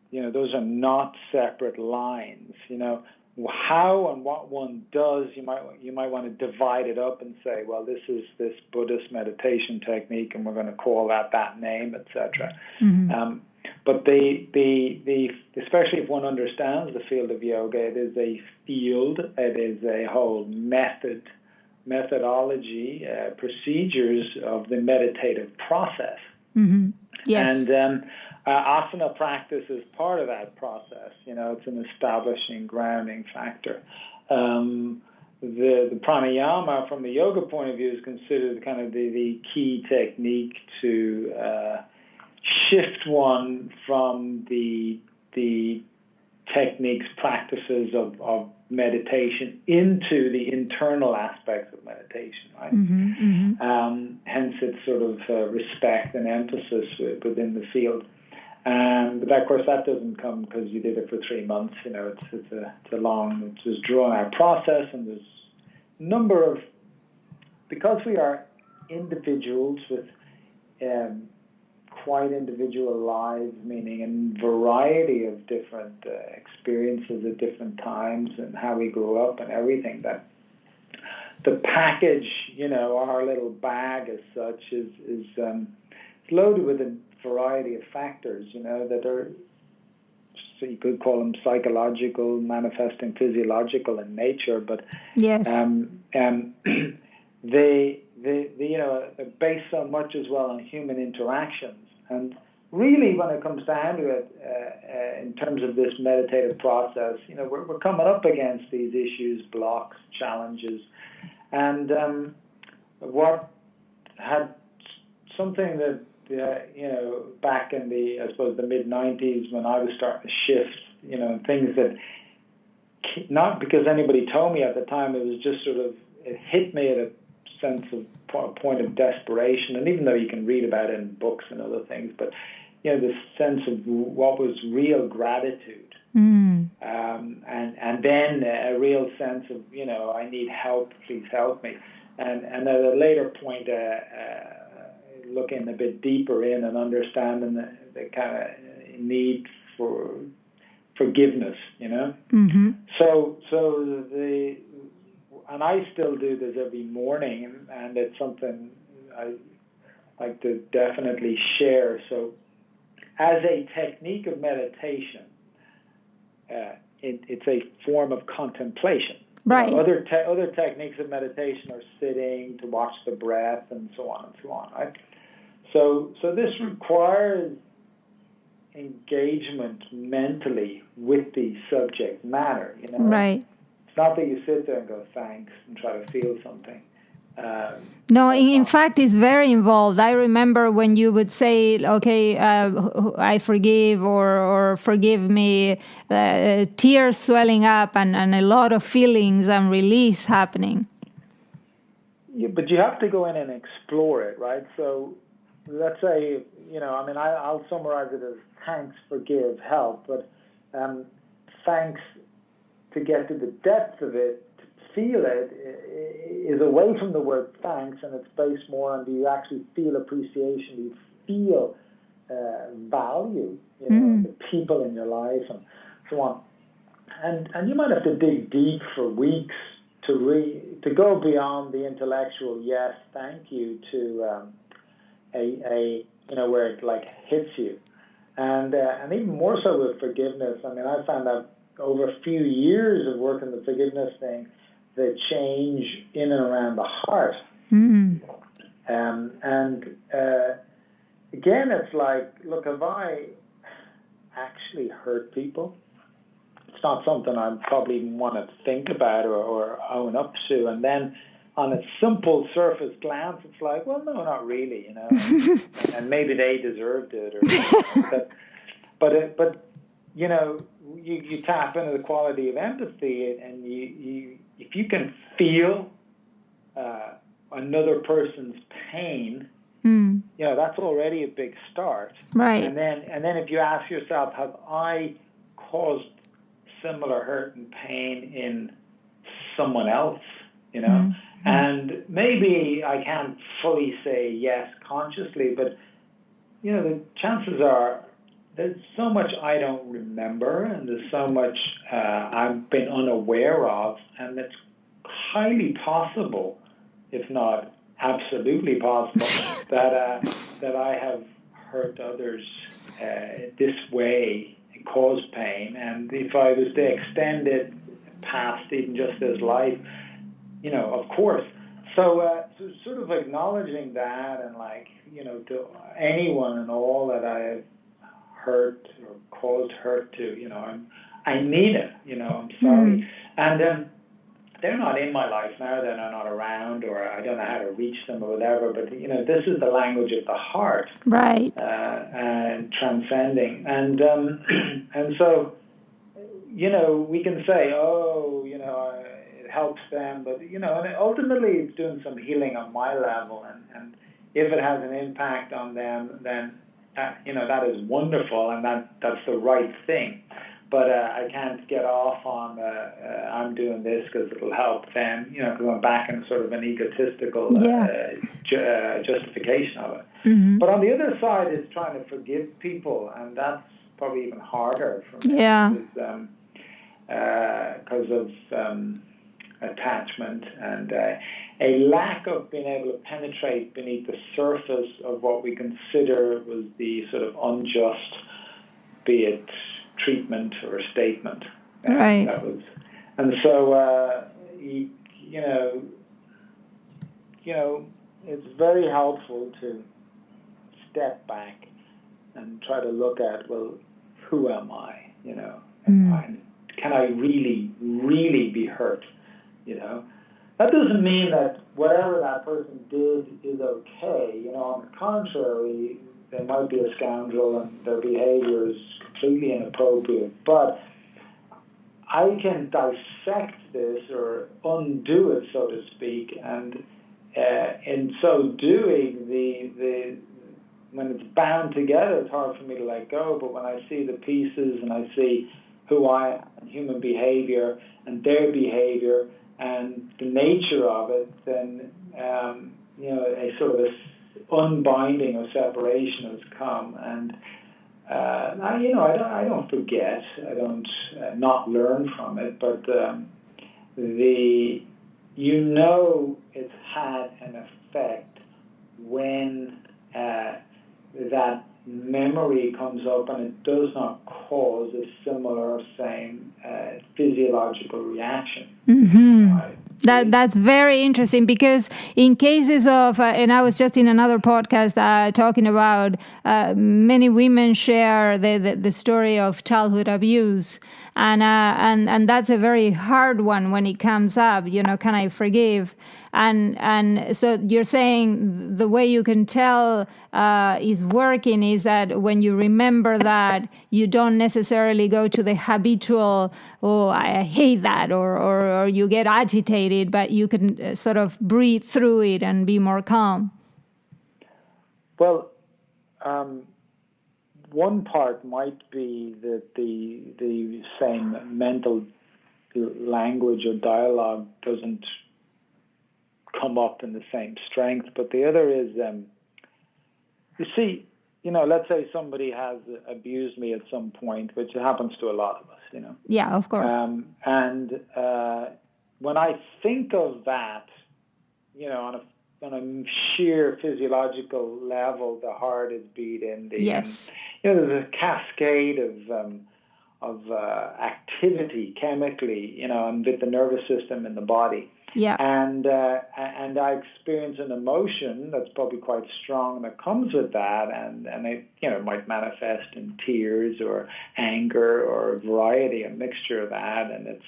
you know, those are not separate lines. You know, how and what one does, you might want to divide it up and say, well, this is this Buddhist meditation technique, and we're going to call that name, etc. Mm-hmm. But especially if one understands the field of yoga, it is a field. It is a whole methodology, procedures of the meditative process. Mm-hmm. Yes. And asana practice is part of that process. You know, it's an establishing, grounding factor. The pranayama, from the yoga point of view, is considered kind of the key technique to shift one from the techniques, practices of meditation into the internal aspects of meditation, right? Mm-hmm, mm-hmm. Hence its sort of respect and emphasis within the field. But of course that doesn't come because you did it for 3 months. You know, it's a long, it's drawn out process, and there's a number of, because we are individuals with quite individual lives, meaning a variety of different experiences at different times and how we grew up and everything, that the package, you know, our little bag as such is loaded with a variety of factors, you know, that are, so you could call them psychological, manifesting physiological in nature, but yes. They you know, are based so much as well on human interactions. And really, when it comes down to it, in terms of this meditative process, you know, we're coming up against these issues, blocks, challenges, and what had something that you know, back in the, I suppose, the mid-90s, when I was starting to shift, you know, things that, not because anybody told me at the time, it was just sort of, it hit me at a sense of point of desperation. And even though you can read about it in books and other things, but, you know, this sense of what was real gratitude. Mm. And then a real sense of, you know, I need help, please help me. And at a later point, looking a bit deeper in and understanding the kind of need for forgiveness, you know. Mm-hmm. So and I still do this every morning, and it's something I like to definitely share. So, as a technique of meditation, it's a form of contemplation. Right. Other techniques of meditation are sitting to watch the breath and so on and so on. Right. So this requires engagement mentally with the subject matter. Right. It's not that you sit there and go thanks and try to feel something. No, in fact, it's very involved. I remember when you would say, okay, I forgive or forgive me, tears swelling up and a lot of feelings and release happening. Yeah, but you have to go in and explore it, right? So let's say, I'll summarize it as thanks, forgive, help, but thanks, to get to the depth of it, feel it, is away from the word thanks, and it's based more on, do you actually feel appreciation, do you feel value, the people in your life and so on. And you might have to dig deep for weeks to go beyond the intellectual yes, thank you, to where it like hits you. And even more so with forgiveness. I mean, I found that over a few years of working the forgiveness thing, the change in and around the heart. Again, it's like, look, have I actually hurt people? It's not something I probably even want to think about or own up to. And then on a simple surface glance, it's like, well, no, not really, and maybe they deserved it. But you tap into the quality of empathy, and you if you can feel another person's pain, that's already a big start. Right. And then if you ask yourself, have I caused similar hurt and pain in someone else? And maybe I can't fully say yes consciously, but the chances are there's so much I don't remember, and there's so much I've been unaware of, and it's highly possible, if not absolutely possible, that I have hurt others this way and caused pain. And if I was to extend it past even just this life, of course. So sort of acknowledging that, and to anyone and all that I have hurt or caused hurt to, I mean it, I'm sorry. And they're not in my life now, they're not around, or I don't know how to reach them or whatever, but, this is the language of the heart. Right. And transcending. And so, we can say, it helps them, but, and ultimately it's doing some healing on my level, and if it has an impact on them, then that is wonderful, and that's the right thing. But I can't get off on I'm doing this because it'll help them, because I'm back in sort of an egotistical justification of it. Mm-hmm. But on the other side is trying to forgive people, and that's probably even harder for me. Yeah. Because of attachment and a lack of being able to penetrate beneath the surface of what we consider was the sort of unjust, be it treatment or a statement. Right. And so it's very helpful to step back and try to look at, well, who am I? Can I really, really be hurt? That doesn't mean that whatever that person did is okay. On the contrary, they might be a scoundrel and their behavior is completely inappropriate. But I can dissect this or undo it, so to speak, and in so doing, when it's bound together, it's hard for me to let go. But when I see the pieces and I see who I am, human behavior and their behavior and the nature of it, then a sort of unbinding or separation has come. And I don't forget, I don't not learn from it, but it's had an effect when that memory comes up and it does not cause a similar same physiological reaction. Mm-hmm. That's very interesting, because in cases of, and I was just in another podcast talking about many women share the story of childhood abuse, and that's a very hard one when it comes up. Can I forgive? And so you're saying the way you can tell is working is that when you remember that, you don't necessarily go to the habitual, oh, I hate that, or you get agitated, but you can sort of breathe through it and be more calm. Well, one part might be that the same mental language or dialogue doesn't come up in the same strength, but the other is, you see, let's say somebody has abused me at some point, which happens to a lot of us, Yeah, of course. And when I think of that, on a sheer physiological level, the heart is beating. Yes. There's a cascade of activity chemically, and with the nervous system in the body. Yeah. And I experience an emotion that's probably quite strong that comes with that, and it might manifest in tears or anger or a variety, a mixture of that, and it's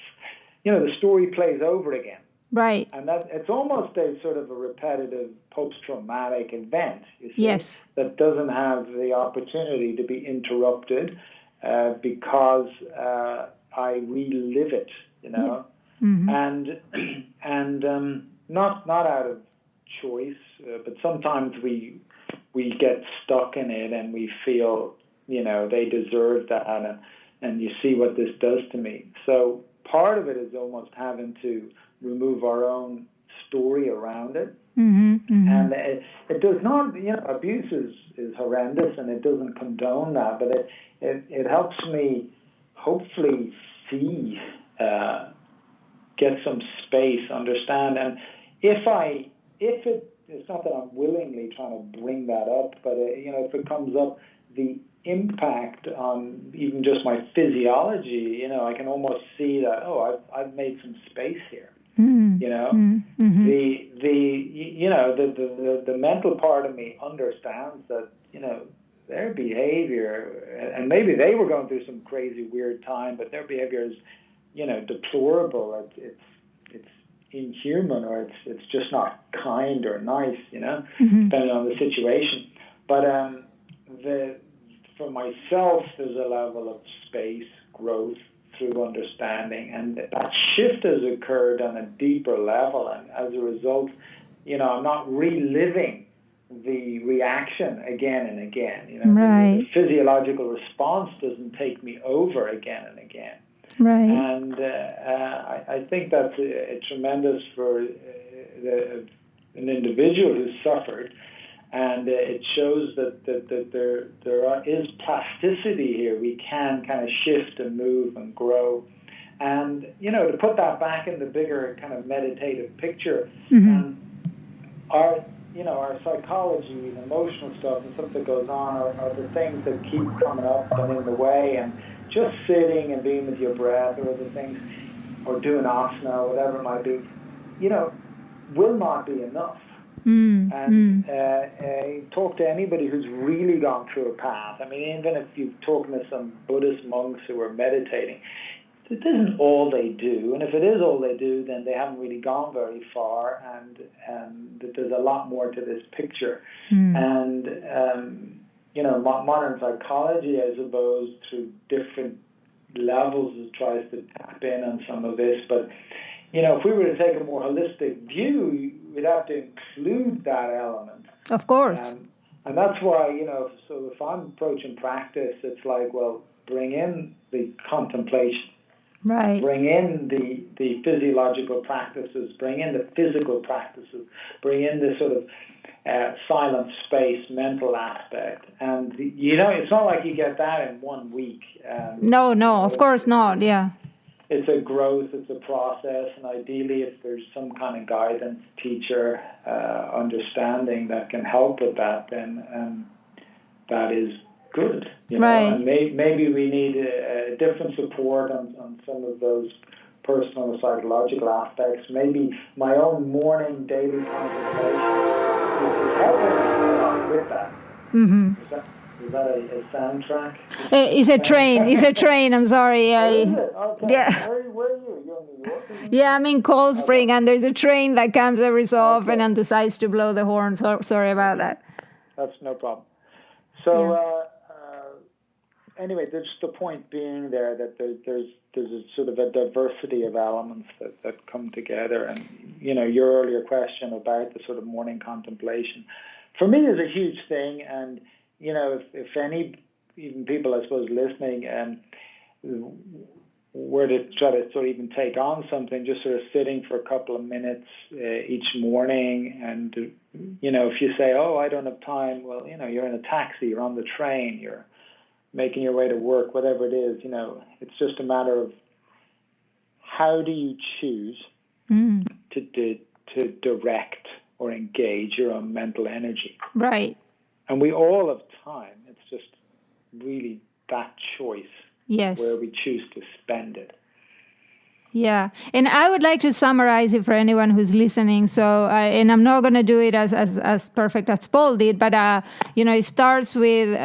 the story plays over again. Right. And that it's almost a sort of a repetitive post-traumatic event, you see, yes, that doesn't have the opportunity to be interrupted because I relive it, Yeah. Mm-hmm. and not out of choice, but sometimes we get stuck in it and we feel they deserve that, and you see what this does to me. So part of it is almost having to remove our own story around it. Mm-hmm, mm-hmm. And it does not, abuse is horrendous, and it doesn't condone that, but it helps me hopefully see, get some space, understand. And it's not that I'm willingly trying to bring that up, but if it comes up, the impact on even just my physiology, I can almost see that, I've made some space here. Mm-hmm. Mm-hmm. The mental part of me understands that, their behavior, and maybe they were going through some crazy weird time, but their behavior is, deplorable. It's inhuman, or it's just not kind or nice, Mm-hmm. depending on the situation. But for myself, there's a level of space, growth through understanding, and that shift has occurred on a deeper level, and as a result, I'm not reliving the reaction again and again. Right. The physiological response doesn't take me over again and again. Right. And I think that's a tremendous for an individual who's suffered. And it shows that there is plasticity here. We can kind of shift and move and grow. And, to put that back in the bigger kind of meditative picture, Mm-hmm. Our psychology and emotional stuff and stuff that goes on are the things that keep coming up and in the way. And just sitting and being with your breath or other things, or doing asana or whatever it might be, will not be enough. And talk to anybody who's really gone through a path. I mean, even if you've talked to some Buddhist monks who are meditating, it isn't all they do. And if it is all they do, then they haven't really gone very far. And there's a lot more to this picture. And, modern psychology, I suppose, through different levels, tries to tap in on some of this. But, if we were to take a more holistic view, we'd have to include that element. Of course. And that's why, so if I'm approaching practice, it's like, well, bring in the contemplation. Right. Bring in the physiological practices, bring in the physical practices, bring in this sort of silent space, mental aspect. And, it's not like you get that in 1 week. No, of course not, yeah. It's a growth, it's a process, and ideally if there's some kind of guidance, teacher, understanding that can help with that, then that is good, you know, Right. and maybe we need a different support on some of those personal and psychological aspects. Maybe my own morning daily contemplation is helping me along with that. Mm-hmm. Is that a soundtrack? It's a train. It's a train. I'm sorry. Oh, is it? Okay. Yeah. Where are you? You're in New York? Isn't it? Yeah, I'm in Cold Spring, and there's a train that comes every so often and decides to blow the horn. So sorry about that. That's no problem. So anyway, there's the point being there that there's a sort of a diversity of elements that come together. And, you know, your earlier question about the sort of morning contemplation, for me, is a huge thing. And, you know, if any, even people, I suppose, listening, were to try to sort of even take on something, just sort of sitting for a couple of minutes each morning. And, you know, if you say, oh, I don't have time, well, you know, you're in a taxi, you're on the train, you're making your way to work, whatever it is, you know, it's just a matter of how do you choose to direct or engage your own mental energy. Right. And we all have time. It's just really that choice. Yes. Where we choose to spend it. Yeah, and I would like to summarize it for anyone who's listening. So, and I'm not going to do it as perfect as Paul did, but you know, it starts with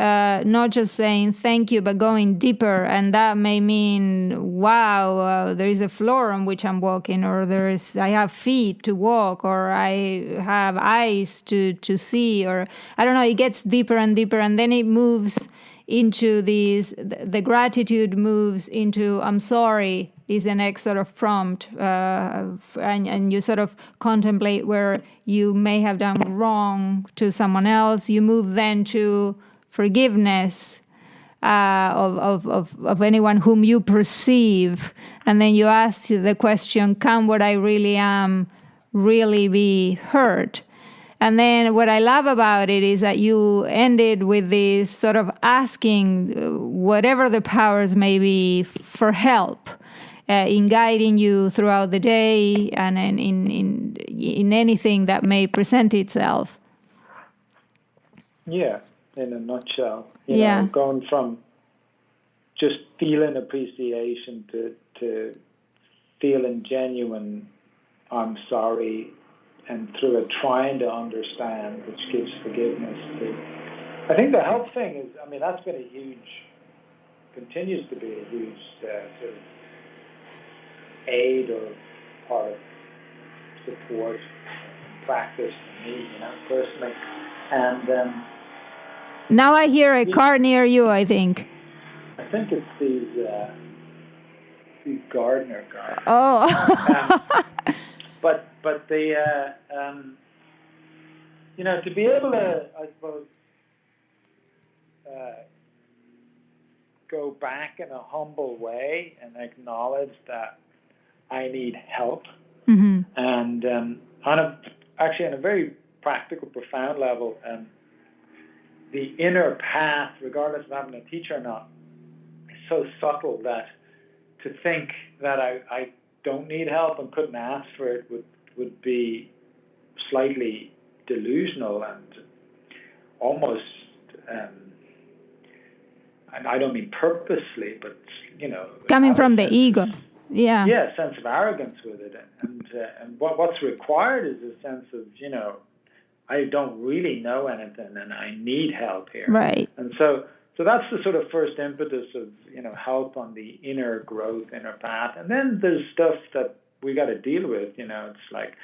not just saying thank you, but going deeper, and that may mean, wow, there is a floor on which I'm walking, or I have feet to walk, or I have eyes to see, or I don't know. It gets deeper and deeper, and then it moves into the gratitude moves into I'm sorry is the next sort of prompt, and you sort of contemplate where you may have done wrong to someone else. You move then to forgiveness of anyone whom you perceive, and then you ask the question, can what I really am really be heard? And then what I love about it is that you ended with this sort of asking whatever the powers may be for help in guiding you throughout the day and in anything that may present itself. Yeah, in a nutshell. You know, going from just feeling appreciation to feeling genuine I'm sorry, and through it trying to understand, which gives forgiveness. I think the help thing is, I mean, that's been a huge, continues to be a huge sort of aid or part of support practice for me, you know, personally. And now I hear a car near you, I think. I think it's these gardener guys. Oh. But the you know, to be able to, I suppose, go back in a humble way and acknowledge that I need help, mm-hmm. and actually on a very practical, profound level, the inner path, regardless of having a teacher or not, is so subtle that to think that I don't need help and couldn't ask for it would be slightly delusional and almost, and I don't mean purposely, but, you know, coming from the ego. Yeah. Yeah, a sense of arrogance with it. And what's required is a sense of, you know, I don't really know anything and I need help here. Right. And so that's the sort of first impetus of, you know, help on the inner growth, inner path. And then there's stuff that we got to deal with, you know. It's like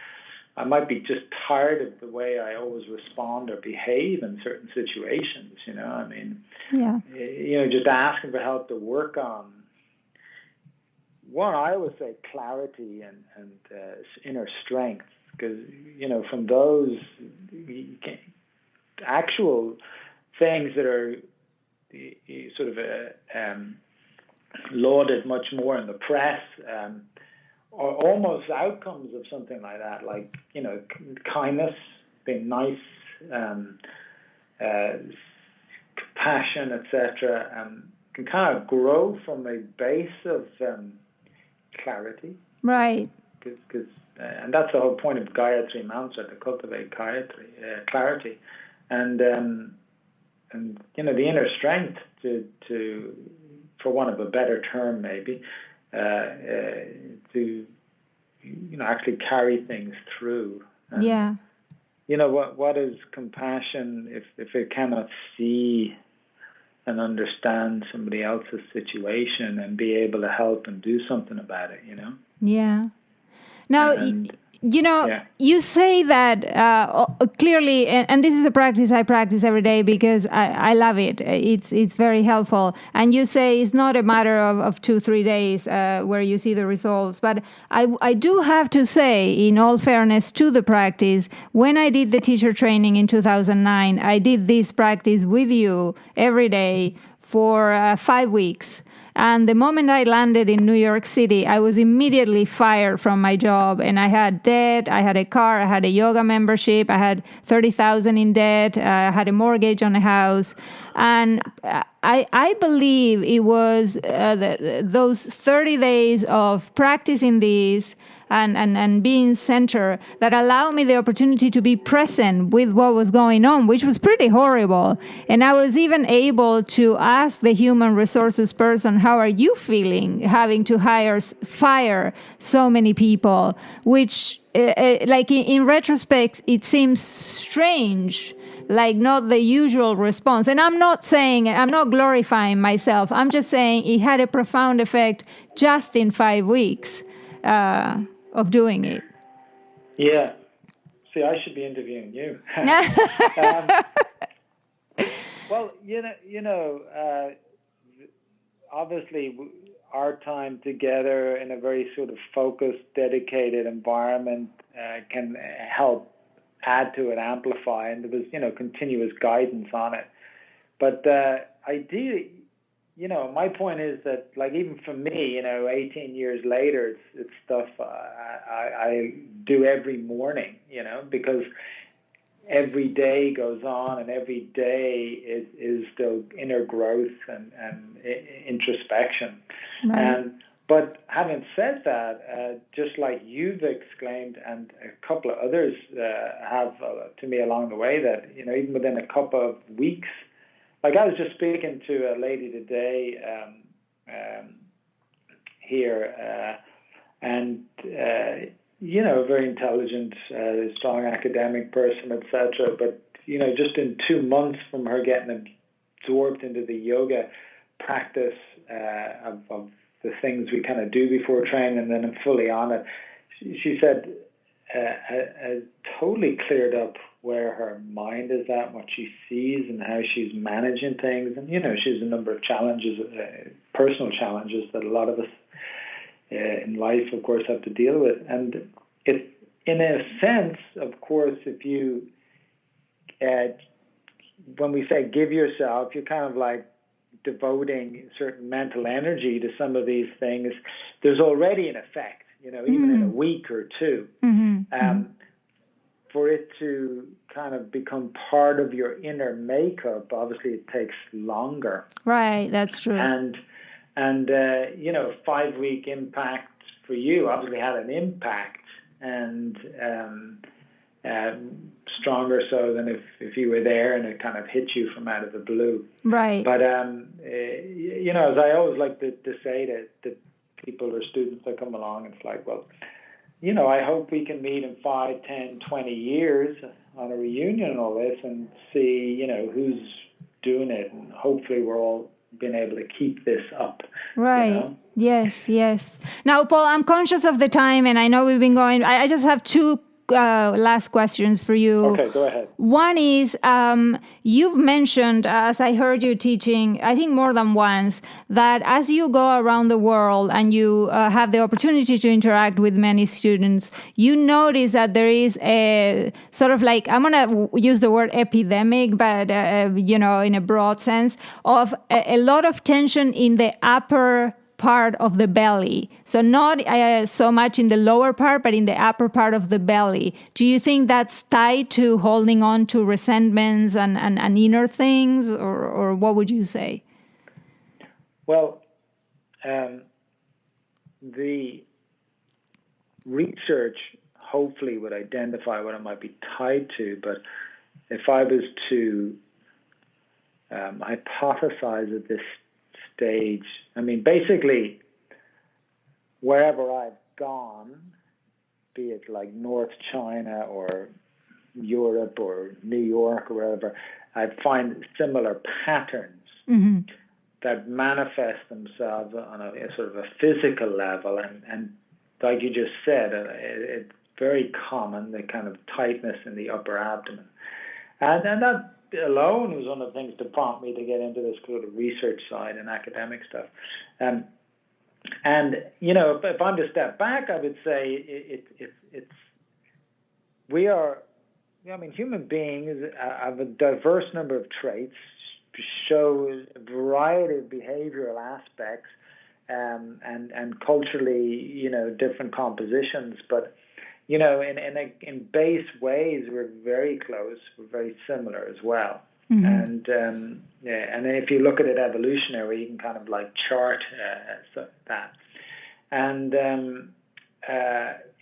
I might be just tired of the way I always respond or behave in certain situations, you know. I mean, yeah. You know, just asking for help to work on. One, I always say clarity and inner strength, because, you know, from those actual things that are sort of lauded much more in the press, or almost outcomes of something like that, like, you know, kindness, being nice, compassion, etc., can kind of grow from a base of clarity. Right. Because and that's the whole point of Gayatri Mantra, to cultivate clarity. And the inner strength to for want of a better term maybe, to actually carry things through. And, what is compassion if it cannot see and understand somebody else's situation and be able to help and do something about it, Yeah. Now, you say that clearly, and this is a practice I practice every day because I love it. It's very helpful. And you say it's not a matter of 2-3 days where you see the results. But I do have to say, in all fairness to the practice, when I did the teacher training in 2009, I did this practice with you every day for 5 weeks. And the moment I landed in New York City, I was immediately fired from my job. And I had debt, I had a car, I had a yoga membership, I had $30,000 in debt, I had a mortgage on a house. And I believe it was those 30 days of practicing this and being centered that allowed me the opportunity to be present with what was going on, which was pretty horrible. And I was even able to ask the human resources person, how are you feeling having to fire so many people, which like in retrospect, it seems strange, like not the usual response. And I'm not glorifying myself. I'm just saying it had a profound effect just in 5 weeks of doing it. Yeah. See, I should be interviewing you. Well, obviously our time together in a very sort of focused, dedicated environment can help add to it, amplify, and there was, continuous guidance on it. But ideally, my point is that, like, even for me, 18 years later, it's stuff I do every morning, because every day goes on and every day is still inner growth and introspection. Right. But having said that, just like you've exclaimed and a couple of others have to me along the way, that, even within a couple of weeks, like I was just speaking to a lady today here, and very intelligent, strong academic person, etc. But just in 2 months from her getting absorbed into the yoga practice of the things we kind of do before training, and then I'm fully on it, she said totally cleared up where her mind is at, what she sees, and how she's managing things. And, she has a number of challenges, personal challenges that a lot of us in life, of course, have to deal with. And it, in a sense, of course, if you, when we say give yourself, you're kind of like devoting certain mental energy to some of these things. There's already an effect, even in a week or two. For it to kind of become part of your inner makeup, obviously it takes longer. Right, that's true. And 5-week impact for you obviously had an impact, and stronger so than if you were there and it kind of hit you from out of the blue. Right. But as I always like to say to people or students that come along, it's like, well, I hope we can meet in 5, 10, 20 years on a reunion and all this and see, who's doing it. And hopefully we're all been able to keep this up. Right. Yes. Now, Paul, I'm conscious of the time, and I know we've been going. I just have 2 last questions for you. Okay, go ahead. One is, you've mentioned, as I heard you teaching, I think more than once, that as you go around the world and you have the opportunity to interact with many students, you notice that there is a sort of like, I'm going to use the word epidemic, but, in a broad sense, of a lot of tension in the upper part of the belly. So not so much in the lower part, but in the upper part of the belly. Do you think that's tied to holding on to resentments and inner things, or what would you say? Well, the research hopefully would identify what it might be tied to, but if I was to hypothesize at this stage. I mean, basically, wherever I've gone, be it like North China or Europe or New York or wherever, I find similar patterns that manifest themselves on a sort of a physical level. And like you just said, it's very common, the kind of tightness in the upper abdomen. And that alone was one of the things to prompt me to get into this sort of research side and academic stuff. And, you know, if I'm to step back, I would say human beings have a diverse number of traits, show a variety of behavioral aspects, and culturally, you know, different compositions. But, you know, in base ways, we're very close. We're very similar as well. And and then if you look at it evolutionary, you can kind of like chart that. And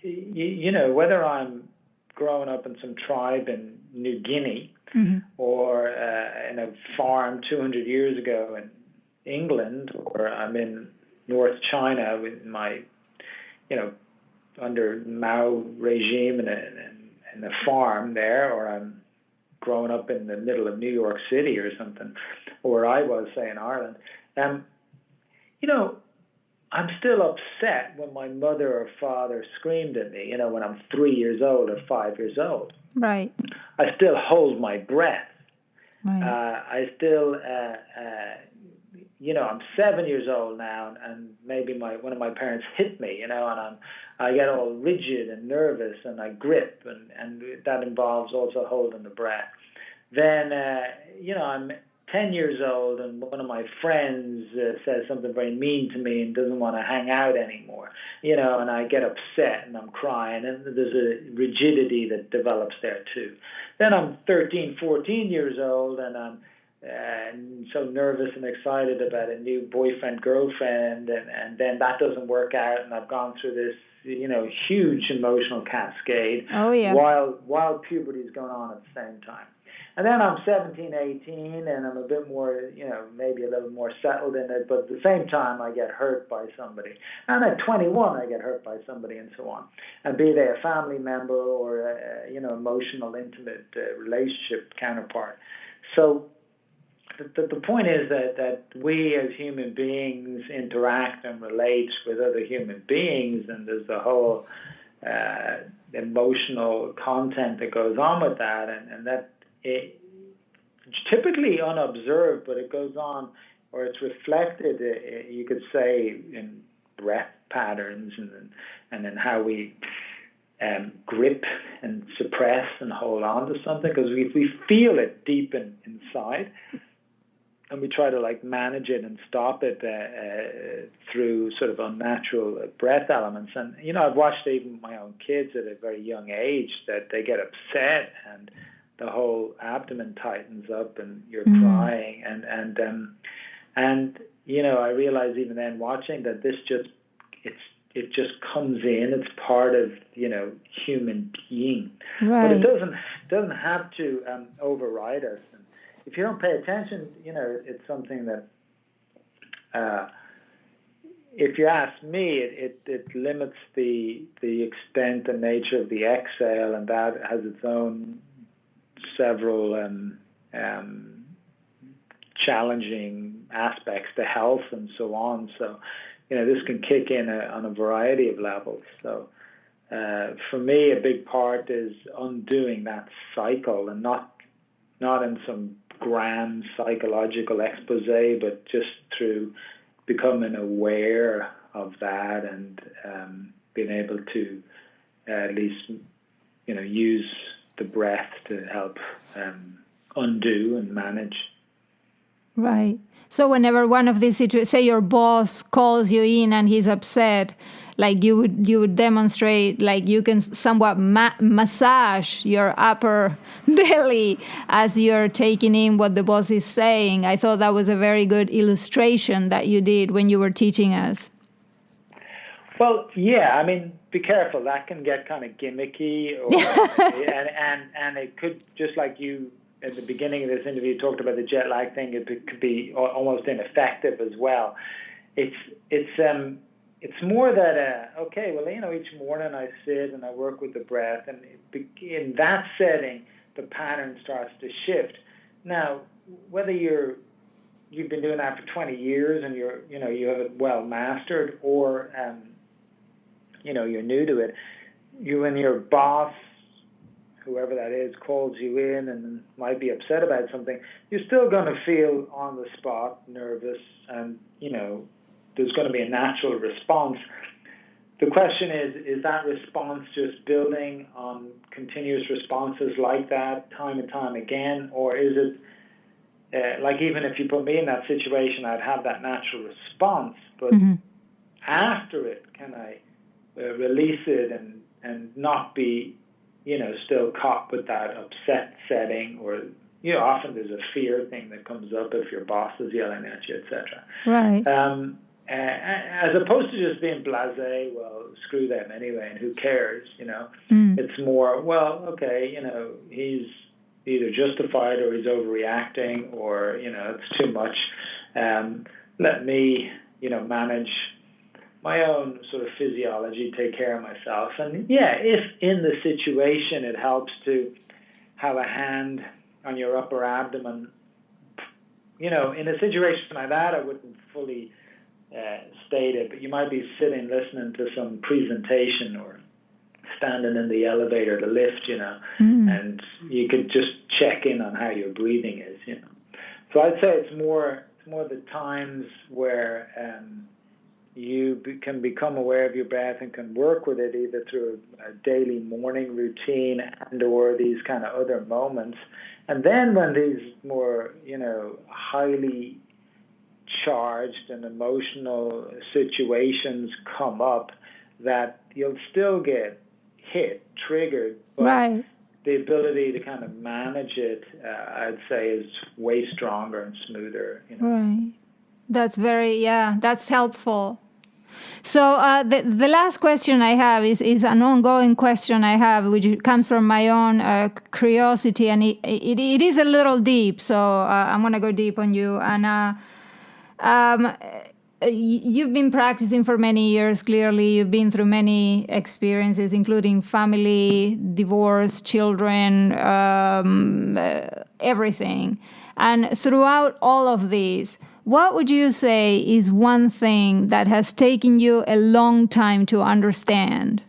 you know, whether I'm growing up in some tribe in New Guinea or in a farm 200 years ago in England, or I'm in North China with my, you know, under Mao regime in a farm there, or I'm growing up in the middle of New York City or something, or I was, say, in Ireland, you know, I'm still upset when my mother or father screamed at me, you know, when I'm 3 years old or 5 years old. Right. I still hold my breath. Right. I still, you know, I'm 7 years old now, and maybe one of my parents hit me, you know, and I get all rigid and nervous, and I grip, and that involves also holding the breath. Then, you know, I'm 10 years old, and one of my friends says something very mean to me and doesn't want to hang out anymore, you know, and I get upset and I'm crying, and there's a rigidity that develops there too. Then I'm 13, 14 years old, and I'm so nervous and excited about a new boyfriend, girlfriend, and then that doesn't work out, and I've gone through this, you know, huge emotional cascade. Oh, yeah. While puberty is going on at the same time. And then I'm 17, 18, and I'm a bit more, you know, maybe a little more settled in it, but at the same time I get hurt by somebody. And at 21 I get hurt by somebody, and so on. And be they a family member or a, you know, emotional, intimate relationship counterpart. So the point is that we as human beings interact and relate with other human beings, and there's the whole emotional content that goes on with that, and that it's typically unobserved, but it goes on, or it's reflected, you could say, in breath patterns and in how we grip and suppress and hold on to something, because we feel it deep inside, and we try to like manage it and stop it through sort of unnatural breath elements. And, you know, I've watched even my own kids at a very young age that they get upset and the whole abdomen tightens up and you're crying. And you know, I realize even then watching that this it just comes in. It's part of, you know, human being. Right. But it doesn't have to override us. And if you don't pay attention, you know, it's something that, if you ask me, it limits the extent and nature of the exhale, and that has its own several challenging aspects to health and so on. So, you know, this can kick in on a variety of levels. So, for me, a big part is undoing that cycle, and not in some grand psychological expose, but just through becoming aware of that and being able to at least, you know, use the breath to help undo and manage. Right. So whenever one of these situations, say your boss calls you in and he's upset, like you would demonstrate, like you can somewhat massage your upper belly as you're taking in what the boss is saying. I thought that was a very good illustration that you did when you were teaching us. Well, yeah, I mean, be careful. That can get kind of gimmicky, or, and it could, just like you at the beginning of this interview, you talked about the jet lag thing. It could be almost ineffective as well. It's more that each morning I sit and I work with the breath, and in that setting, the pattern starts to shift. Now, whether you've been doing that for 20 years and you have it well mastered, or you're new to it, when your boss, whoever that is, calls you in and might be upset about something, you're still going to feel on the spot nervous, and there's going to be a natural response. The question is that response just building on continuous responses like that time and time again, or is it like, even if you put me in that situation, I'd have that natural response, but after it, can I release it and not be, still caught with that upset setting, or often there's a fear thing that comes up if your boss is yelling at you, etc. Right. As opposed to just being blasé, well, screw them anyway, and who cares, It's more, well, okay, he's either justified or he's overreacting, or, it's too much. Let me, manage my own sort of physiology, take care of myself. And if in the situation it helps to have a hand on your upper abdomen, in a situation like that, I wouldn't fully state it, but you might be sitting listening to some presentation or standing in the elevator to lift, and you could just check in on how your breathing is, So I'd say it's more the times where you can become aware of your breath and can work with it either through a daily morning routine and or these kind of other moments. And then when these more, highly charged and emotional situations come up, that you'll still get hit, triggered, but right. The ability to kind of manage it, I'd say, is way stronger and smoother. Right. That's helpful. So the last question I have is an ongoing question I have, which comes from my own curiosity, and it is a little deep, so I'm going to go deep on you. And you've been practicing for many years, clearly. You've been through many experiences, including family, divorce, children, everything. And throughout all of these, what would you say is one thing that has taken you a long time to understand?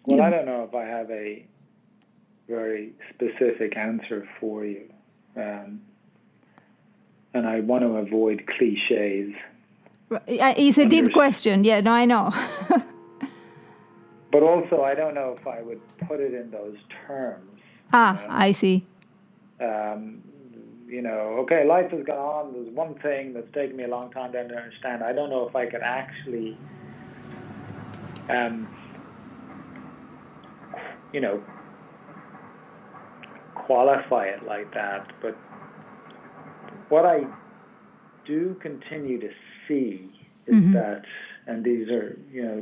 Well, I don't know if I have a very specific answer for you. And I want to avoid cliches. It's a deep question. Yeah, no, I know. But also, I don't know if I would put it in those terms. I see. Okay, life has gone on. There's one thing that's taken me a long time to understand. I don't know if I could actually qualify it like that. But what I do continue to see is that, and these are,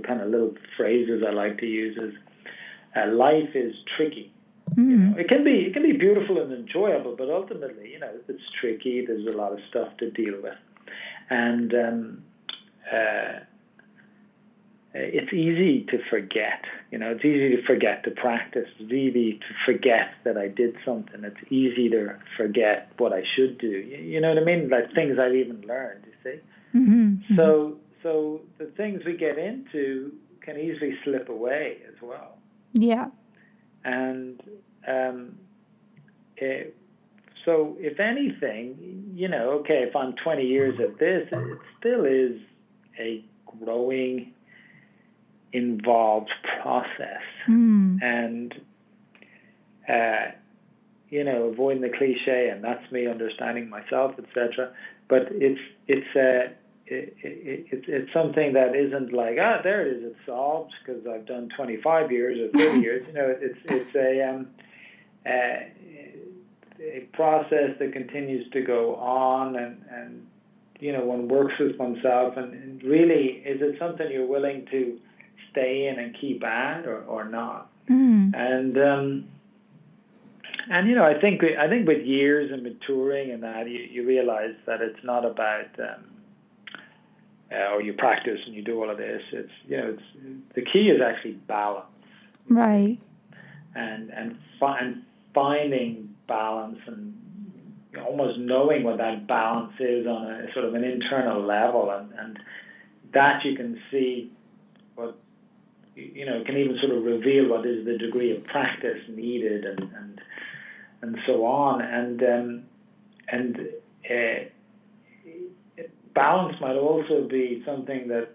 kind of little phrases I like to use, is life is tricky. It can be beautiful and enjoyable, but ultimately, it's tricky. There's a lot of stuff to deal with. And it's easy to forget. It's easy to forget to practice. It's easy to forget that I did something. It's easy to forget what I should do. You know what I mean? Like things I've even learned, you see? Mm-hmm. So the things we get into can easily slip away as well. Yeah. And so if anything, if I'm 20 years at this, it still is a growing, involved process. And, avoiding the cliche, and that's me understanding myself, etc. But it's something that isn't like, there it is, it's solved because I've done 25 years or 30 years. It's a process that continues to go on, and one works with oneself, and really, is it something you're willing to stay in and keep at, or not? And I think with years and maturing and that, you realize that it's not about or you practice and you do all of this. It's the key is actually balance, right? And finding balance, and almost knowing what that balance is on a sort of an internal level, and that you can see what can even sort of reveal what is the degree of practice needed, and so on, and balance might also be something that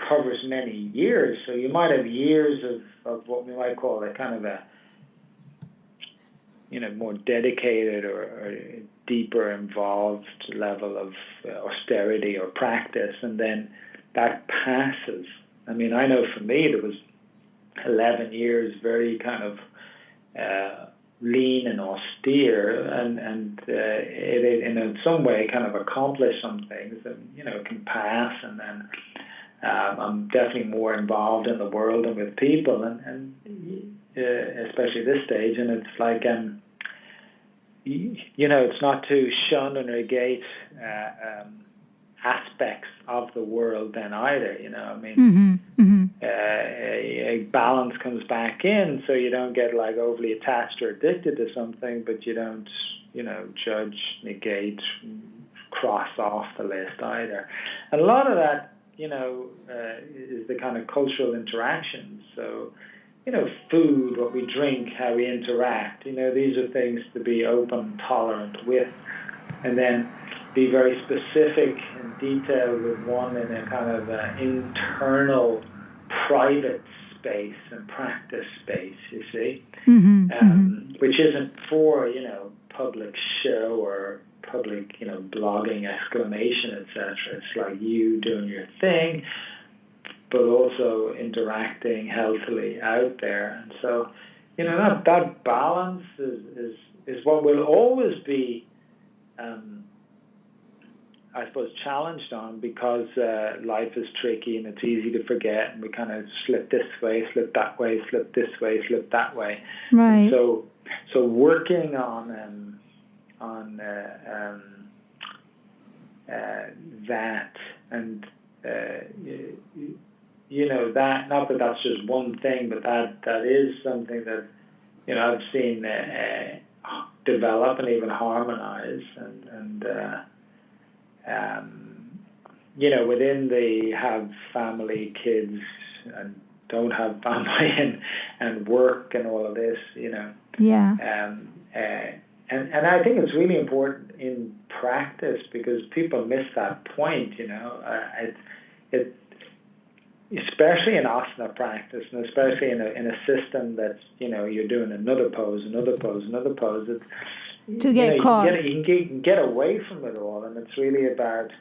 covers many years. So you might have years of what we might call a kind of a more dedicated or deeper involved level of austerity or practice, and then that passes. I mean, I know for me there was 11 years very kind of lean and austere, and it in some way kind of accomplished some things that can pass, and then I'm definitely more involved in the world and with people, and especially this stage, and it's like it's not to shun or negate aspects of the world then either. A balance comes back in, so you don't get like overly attached or addicted to something, but you don't judge, negate, cross off the list either. And a lot of that is the kind of cultural interactions. So food, what we drink, how we interact, these are things to be open, tolerant with, and then be very specific and detailed with one in a kind of internal, private space and practice space, you see, which isn't for, public show or public, blogging, exclamation, etc. It's like you doing your thing, but also interacting healthily out there. And so, that balance is what will always be, I suppose, challenged on, because life is tricky and it's easy to forget, and we kind of slip this way, slip that way, slip this way, slip that way. Right. So working on that, and that, not that that's just one thing, but that is something that I've seen develop and even harmonize, and within the have family, kids, and don't have family, and work and all of this, Yeah. And I think it's really important in practice, because people miss that point, it especially in asana practice, and especially in a system that's, you're doing another pose. It's, to get caught. You can get away from it all, and it's really about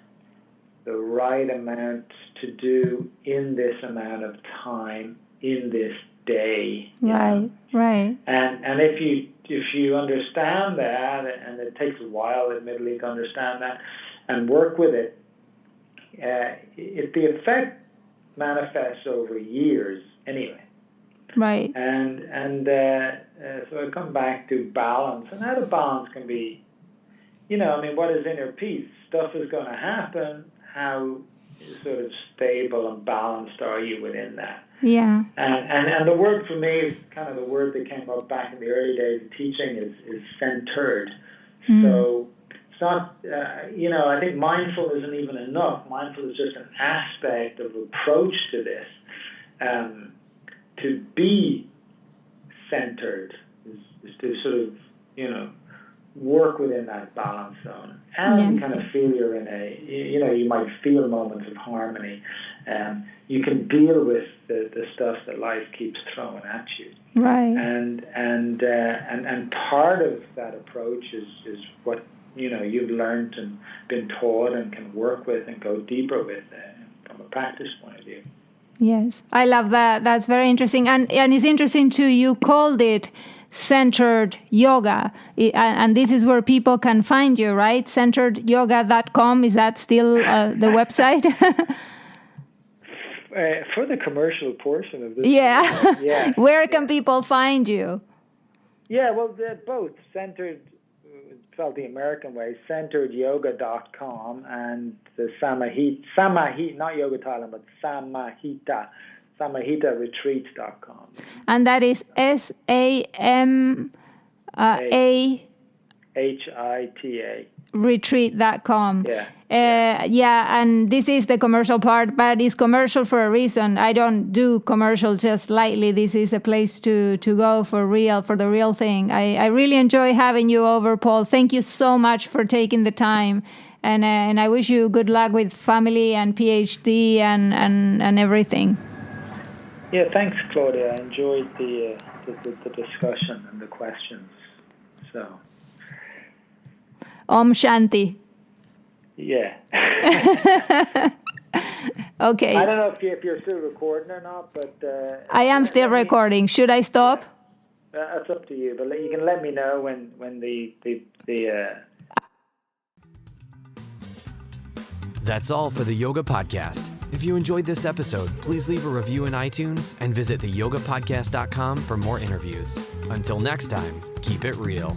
the right amount to do in this amount of time, in this day. Right. And if you understand that, and it takes a while, admittedly, to understand that and work with it, if the effect manifests over years anyway. Right. And so I come back to balance, and how the balance can be, what is inner peace? Stuff is going to happen. How sort of stable and balanced are you within that? Yeah. And the word for me is kind of the word that came up back in the early days of teaching is centered. So it's not, I think mindful isn't even enough. Mindful is just an aspect of approach to this. To be centered is to sort of, work within that balance zone, and you kind of feel you're in a, you might feel moments of harmony. You can deal with the stuff that life keeps throwing at you. Right. And part of that approach is what you've learned and been taught and can work with and go deeper with from a practice point of view. Yes, I love that. That's very interesting. And it's interesting too, you called it centered yoga. And this is where people can find you, right? centeredyoga.com. Is that still the website? For the commercial portion of this. Yeah. Yeah. Where can people find you? Yeah, well, they're both centered, spelled the American way, centeredyoga.com, and the Samahita, not Yoga Thailand, but Samahitaretreats.com. And that is SAMAHITA. retreat.com. Yeah. And this is the commercial part, but it's commercial for a reason. I don't do commercial just lightly. This is a place to go for real, for the real thing. I really enjoy having you over, Paul. Thank you so much for taking the time. And I wish you good luck with family and PhD and everything. Yeah, thanks, Claudia. I enjoyed the discussion and the questions. So. Om Shanti. Yeah. Okay. I don't know if you're still recording or not, but... I am still recording. Should I stop? That's up to you, but you can let me know when the That's all for the Yoga Podcast. If you enjoyed this episode, please leave a review in iTunes and visit theyogapodcast.com for more interviews. Until next time, keep it real.